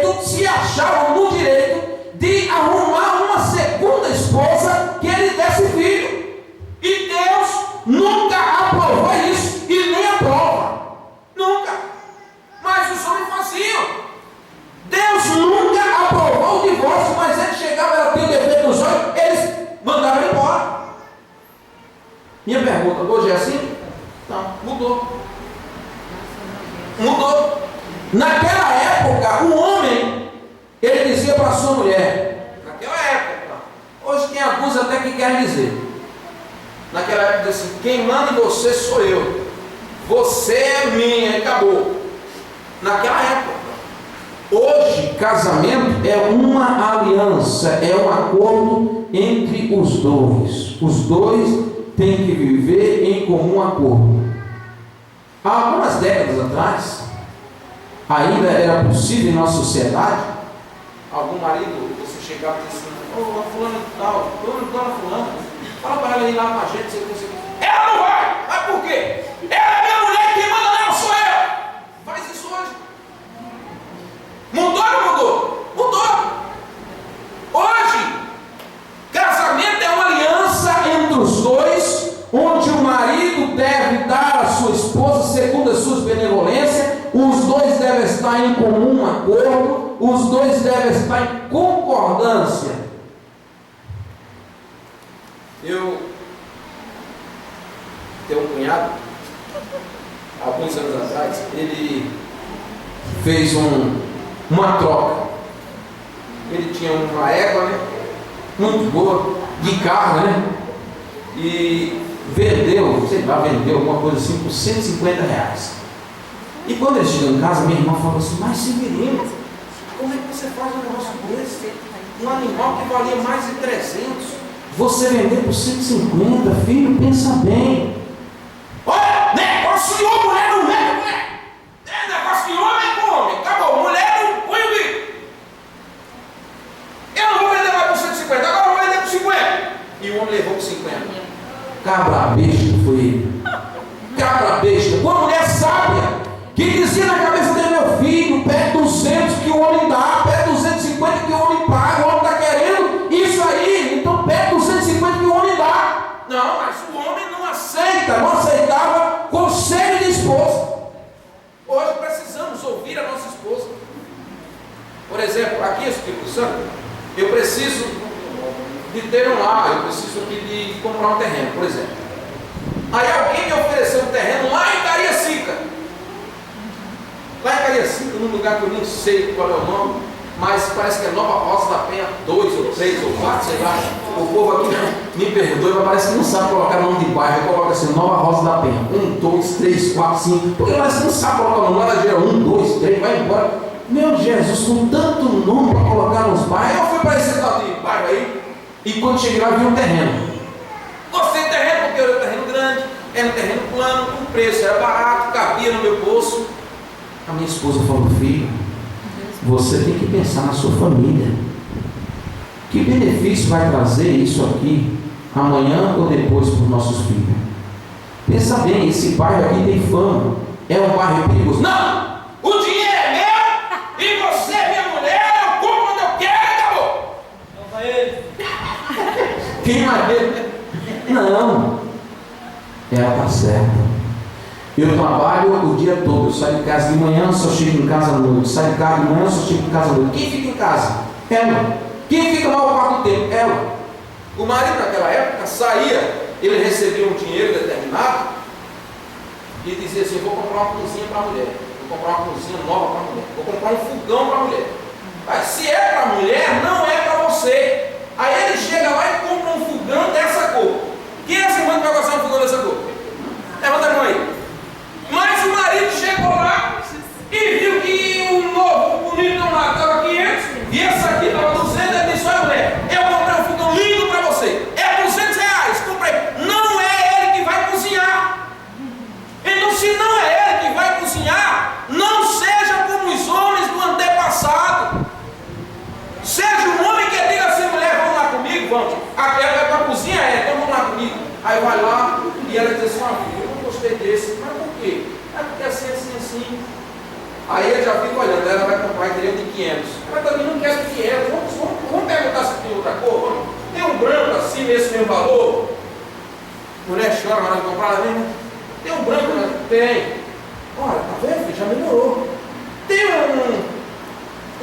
de arrumar uma segunda esposa que ele desse filho. E Deus nunca aprovou isso e nem aprova. Nunca. Mas os homens faziam. Deus nunca aprovou o divórcio, mas ele chegava, ela tinha defeito nos olhos, eles mandavam ele embora. Minha pergunta: hoje é assim? Não, mudou. Naquela época, o homem, ele dizia para a sua mulher, naquela época, hoje tem alguns até que querem dizer, naquela época dizia assim: quem manda em você sou eu, você é minha, e acabou. Naquela época. Hoje, casamento é uma aliança, é um acordo entre os dois. Os dois têm que viver em comum acordo. Há algumas décadas atrás, ainda era possível em nossa sociedade, algum marido, você chegava e disse: ô, fulano tal, dona fulana, fala para ela ir lá com a gente, você. Ela não vai! Mas por quê? Ela é minha mulher, quem manda nela sou eu! Faz isso hoje. Mudou ou não mudou? Mudou. Hoje, casamento é uma aliança entre os dois, onde o marido deve dar à sua esposa segundo as suas benevolências, os dois devem estar em comum acordo, os dois devem estar em concordância. Eu tenho um cunhado, alguns anos atrás, ele fez uma troca. Ele tinha uma égua, né, muito boa, de carro, né, e vendeu alguma coisa assim por R$150. E quando ele chegou em casa, minha irmã falou assim: mas Severino, como é que você faz um negócio desse? Um animal que valia mais de 300, você vender por 150, filho, pensa bem. Olha, negócio de homem, mulher não vende, mulher. É negócio de homem com homem, acabou, mulher não põe o bico. Eu não besta foi ele. Cabra besta. Uma mulher sábia que dizia na cabeça dele: meu filho, pede 200 que o homem dá, pede 250 que o homem paga, o homem está querendo isso aí, então pede 250 que o homem dá. Não, mas o homem não aceita, não aceitava conselho de esposa. Hoje precisamos ouvir a nossa esposa. Por exemplo, aqui em Espírito Santo, eu preciso de ter um lar, eu preciso aqui de comprar um terreno, por exemplo. Aí alguém me ofereceu um terreno lá em Cariacica. Lá em Cariacica, num lugar que eu nem sei qual é o nome, mas parece que é Nova Rosa da Penha 2 ou 3 ou 4, sei lá. O povo aqui me perdoe, mas parece que não sabe colocar o nome de bairro. Coloca assim, Nova Rosa da Penha 1, 2, 3, 4, 5. Porque parece que não sabe colocar o nome. Laranjeira 1, 2, 3, vai embora. Meu Jesus, com tanto nome para colocar nos bairros. Eu fui para esse tal de bairro aí, e quando cheguei lá vi um terreno. Gostei do terreno porque era um terreno grande, era um terreno plano, o preço era barato, cabia no meu bolso. A minha esposa falou: filho, você tem que pensar na sua família. Que benefício vai trazer isso aqui amanhã ou depois para os nossos filhos? Pensa bem, esse bairro aqui tem fama, é um bairro perigoso. Não! O dinheiro é meu e você é minha mulher, eu como quando eu quero e acabou. Não vai ele. Quem vai ver? Não, ela está certa. Eu trabalho o dia todo, eu saio de casa de manhã, só chego em casa à noite. Saio de casa de manhã, só chego em casa à noite. Quem fica em casa? Ela. Quem fica a maior parte do tempo? Ela. O marido naquela época saía, ele recebia um dinheiro determinado e dizia assim: vou comprar uma cozinha para a mulher, vou comprar uma cozinha nova para a mulher, vou comprar um fogão para a mulher. Mas se é para a mulher, não é para você. Aí ele chega lá e compra um fogão dessa cor. Quem é esse irmão que vai gostar de um fogão dessa cor? Levanta a mão aí. Mas o marido chegou lá e viu que o novo, o bonito não estava 500 e esse aqui estava 200. Ele disse: olha, mulher, eu comprei um fogão lindo para você, é 200 reais, comprei. Não é ele que vai cozinhar. Então, se não é ele que vai cozinhar, não seja como os homens do antepassado. Seja um homem que diga assim: mulher, vamos lá comigo, vamos. Ela para a cozinha, então vamos lá comigo. Aí vai lá e ela diz assim: eu não gostei desse. Mas por quê? É porque assim, assim, assim. Aí ele já fica olhando, ela vai comprar e teria de 500. Ela também não quer de 500. Vamos perguntar se tem outra cor. Tem um branco assim, nesse mesmo valor. Mulher chora na hora de comprar, ela vem. Tem um branco, né? Tem. Olha, tá vendo, filho? Já melhorou. Tem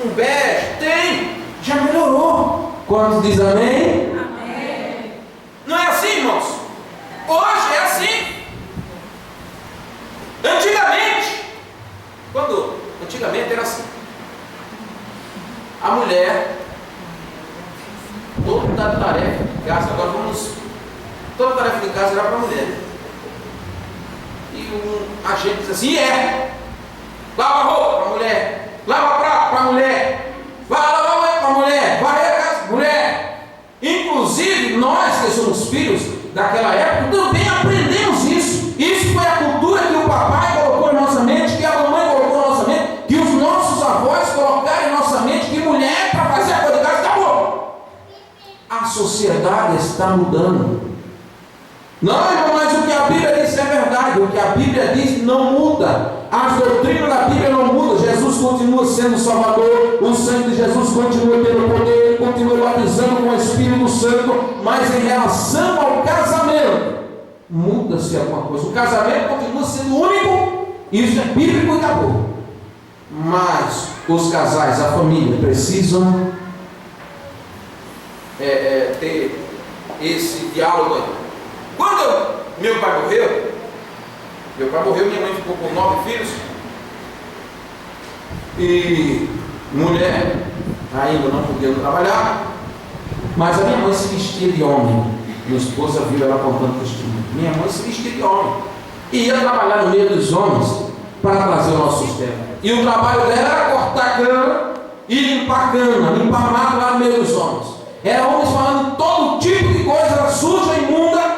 um bege? Tem. Já melhorou. Quantos diz amém? Amém. Não é assim, irmãos? Hoje é assim. Antigamente era assim. A mulher, toda tarefa de casa, toda tarefa de casa era para a mulher. E a gente diz assim: lava a roupa para a mulher, lava prato para a mulher, vai lavar banho para a mulher, varrer a casa, mulher. Inclusive, nós que somos filhos daquela época também aprendemos isso. Isso foi a cultura que o papai colocou em nossa mente, que a mamãe colocou em nossa mente, que os nossos avós colocaram em nossa mente, que mulher para fazer a coisa de casa acabou. A sociedade está mudando. Não, irmão, mas o que a Bíblia diz é verdade. O que a Bíblia diz não muda. As doutrinas da Bíblia não mudam. Jesus continua sendo o Salvador. O sangue de Jesus continua tendo poder. Continua batizando com o Espírito Santo. Mas em relação ao casamento, muda-se alguma coisa. O casamento continua sendo único. Isso é bíblico e acabou. Mas os casais, a família, precisam ter esse diálogo aí. Quando meu pai morreu, minha mãe ficou com 9 filhos e mulher ainda não podia trabalhar, mas a minha mãe se vestia de homem. Minha esposa viu ela contando testemunho. Minha mãe se vestia de homem e ia trabalhar no meio dos homens para trazer o nosso sustento. E o trabalho dela era cortar cana e limpar cana, limpar mato lá no meio dos homens. Era homens falando todo tipo de coisa suja, imunda,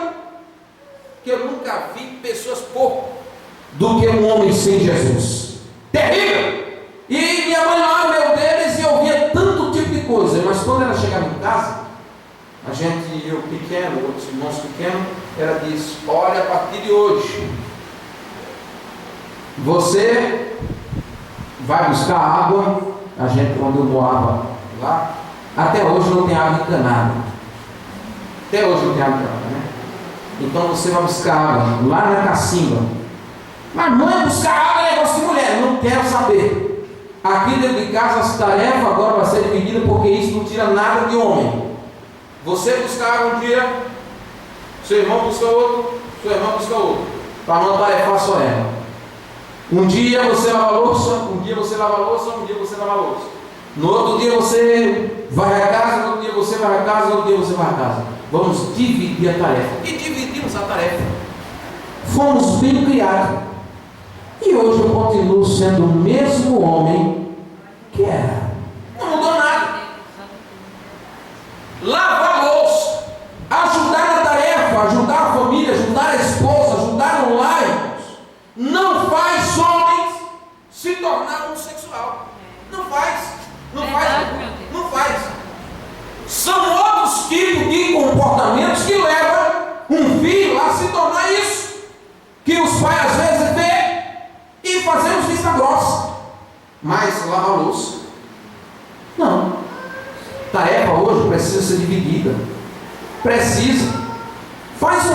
que eu nunca vi pessoas pouco do que um homem sem Jesus. Terrível! E minha mãe lá no meio deles e ouvia tanto tipo de coisa, mas quando ela chegava em casa, eu pequeno, outros irmãos pequenos, ela disse: olha, a partir de hoje, você vai buscar água. A gente, quando eu morava lá, até hoje não tem água encanada. Até hoje não tem água encanada, né? Então você vai buscar água lá na cacimba. Mas mãe, buscar água é negócio de mulher. Não quero saber. Aqui dentro de casa as tarefas agora vai ser dividida, porque isso não tira nada de homem. Você buscar água um dia, seu irmão busca outro, sua irmã busca outro. Para não tarefar só ela. Um dia você lava a louça, um dia você lava a louça, um dia você lava a louça. No outro dia você vai a casa, no outro dia você vai a casa, no outro dia você vai a casa. Vamos dividir a tarefa. E dividimos a tarefa. Fomos bem criados. E hoje eu continuo sendo o mesmo homem que era. Não mudou nada. Lavar a louça, ajudar na tarefa, ajudar a família, ajudar a esposa, ajudar no lar, não faz homens se tornar homossexual. Não faz. Não faz. Não faz. São outros tipos de comportamentos que levam um filho a se tornar isso. Que os pais às vezes vê e fazemos vista grossa. Mas lavar a louça, não. Tarefa hoje precisa ser dividida. Precisa. Faz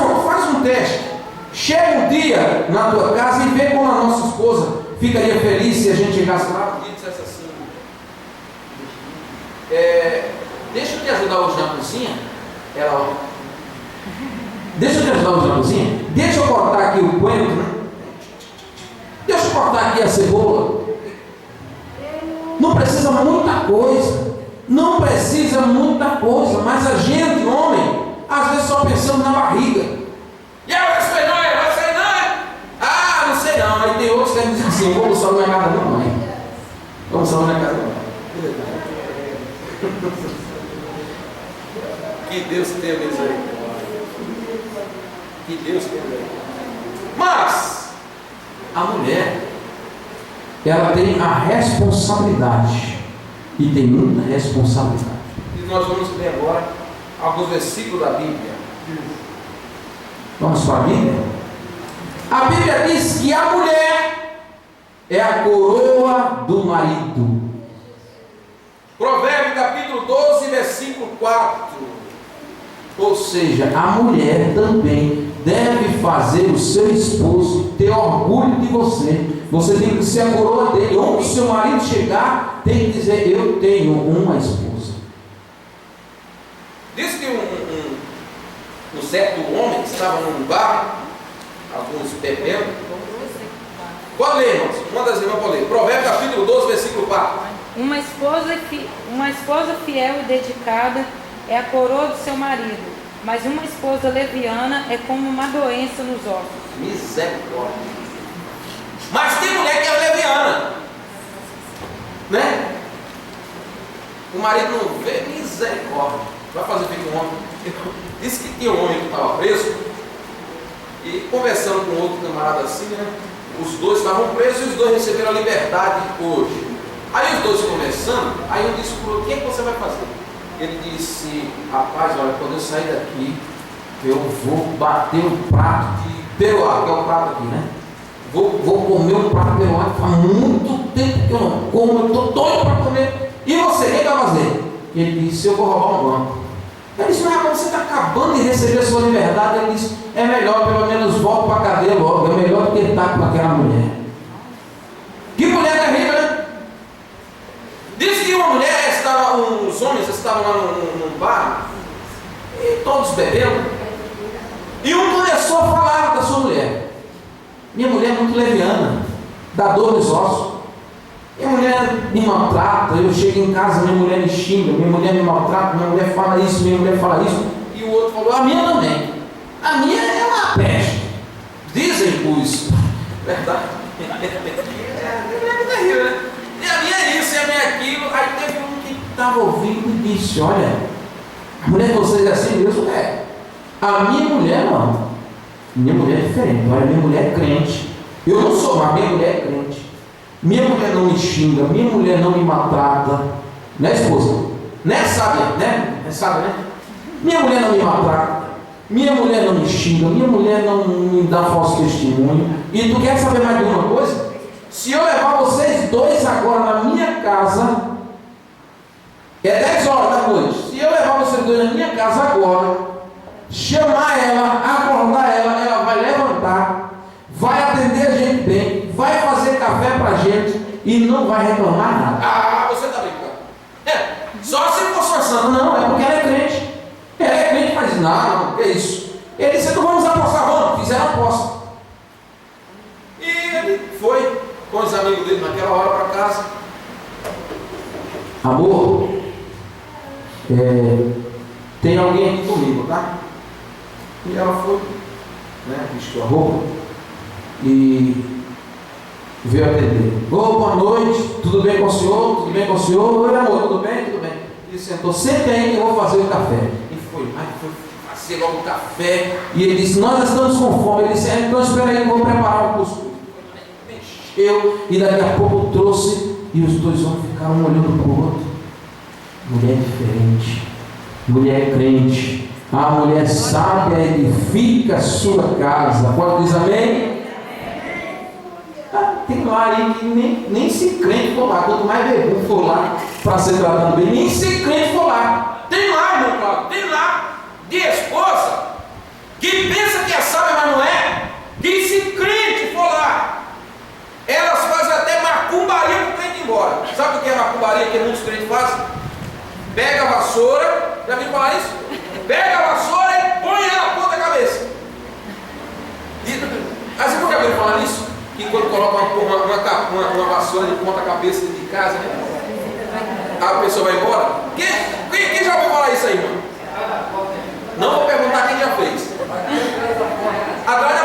um teste. Chega um dia na tua casa e vê como a nossa esposa ficaria feliz se a gente chegasse lá e dissesse assim: deixa eu te ajudar hoje na cozinha. Ela: deixa eu te ajudar hoje na cozinha. Deixa eu cortar aqui o coentro, né? Deixa eu cortar aqui a cebola. Não precisa muita coisa. Não precisa muita coisa. Mas a gente, homem, às vezes só pensamos na barriga. E aí, vai sair não? Vai sair não? Ah, não sei não. Aí tem outros que dizem assim: vamos só na casa da mãe. Vamos só na casa da mãe. Que Deus tenha misericórdia. Que Deus tenha misericórdia. Mas a mulher, ela tem a responsabilidade. E tem muita responsabilidade. E nós vamos ler agora alguns versículos da Bíblia. Vamos para a Bíblia? A Bíblia diz que a mulher é a coroa do marido. Provérbios capítulo 12, versículo 4. Ou seja, a mulher também deve fazer o seu esposo ter orgulho de você. Você tem que ser a coroa dele. Onde o seu marido chegar, tem que dizer: eu tenho uma esposa. Diz que um certo homem estava num bar, alguns bebendo. Pode ler, irmãos. Uma das irmãs pode ler. Provérbios capítulo 12, versículo 4. Uma esposa fiel e dedicada é a coroa do seu marido, mas uma esposa leviana é como uma doença nos ossos. Misericórdia. Mas tem mulher que é leviana, né? O marido não vê, misericórdia. Vai fazer feito um homem. Disse que tinha um homem que estava preso, e conversando com outro camarada assim, né? Os dois estavam presos e os dois receberam a liberdade hoje. Aí os dois conversando, aí um disse para o outro: o que é que você vai fazer? Ele disse: rapaz, olha, quando eu sair daqui, eu vou bater um prato de peruá, que é o prato aqui, né? Vou comer um prato de peruá, que faz muito tempo que eu não como, eu estou doido para comer. E você, o que vai fazer? Ele disse: eu vou roubar um banco. Ele disse: mas você está acabando de receber a sua liberdade. Ele disse: é melhor, pelo menos volto para a cadeia logo, é melhor do que estar com aquela mulher. Que mulher terrível, né? Diz que uma mulher estava, uns homens estavam lá num bar, e todos bebendo, e um começou a falar da sua mulher: minha mulher é muito leviana, dá dor nos ossos, minha mulher me maltrata, eu chego em casa, minha mulher me xinga, minha mulher me maltrata, minha mulher fala isso, minha mulher fala isso. E o outro falou: a minha também, a minha é uma peste. Dizem os, verdade? É terrível, né? E a minha é isso, e a minha é aquilo. Aí teve um que estava ouvindo e disse: olha, a mulher de vocês é assim mesmo? É. A minha mulher não. Minha mulher é diferente. Olha, minha mulher é crente. Eu não sou, mas minha mulher é crente. Minha mulher não me xinga, minha mulher não me maltrata. Né, esposa? Né, sabe? Né? Sabe, né? Minha mulher não me maltrata. minha mulher não me xinga, minha mulher não me dá falso testemunho. E tu quer saber mais de uma coisa? Se eu levar vocês dois agora na minha casa, é 10 horas da noite. Se eu levar vocês dois na minha casa agora, chamar ela, acordar ela, ela vai levantar, vai atender a gente bem, vai fazer café pra gente e não vai reclamar nada. Ah, você tá brincando. Só se for forçando. Não, é porque ela é crente. Ela é crente, mas não, que é isso? Ele disse, então vamos apostar, vamos. Fizeram a aposta. E ele foi com os amigos dele naquela hora para casa. Amor, tem alguém aqui comigo, tá? E ela foi, né, vestiu a roupa e veio atender. Ô, boa noite, tudo bem com o senhor? Tudo bem com o senhor? Oi, amor, tudo bem? Tudo bem. Ele sentou, senta aí que eu vou fazer o café. E foi fazer logo o café. E ele disse, nós estamos com fome. Ele disse, então espera aí que eu vou preparar um cuscuz. Mexeu, e daqui a pouco trouxe, e os dois homens ficaram um olhando para o outro. Mulher diferente, mulher crente, a mulher sábia edifica a sua casa. Pode dizer amém? Tem lá aí que nem se crente for lá, quanto mais vergonha for lá para ser tratado bem, nem se crente for lá. Tem lá, meu Cláudio, tem lá de esposa que pensa que é sábia, mas não é. Que se crente for lá, elas fazem até macumbaria para o crente ir embora. Sabe o que é macumbaria que muitos crentes fazem? Pega a vassoura, já viu falar isso? Pega a vassoura e põe ela na ponta da cabeça. Aí você pode ouvir falar nisso? Que quando coloca uma vassoura de ponta cabeça dentro de casa, né? A pessoa vai embora. Quem já ouviu falar isso aí, mano? Não vou perguntar quem já fez. Atrás da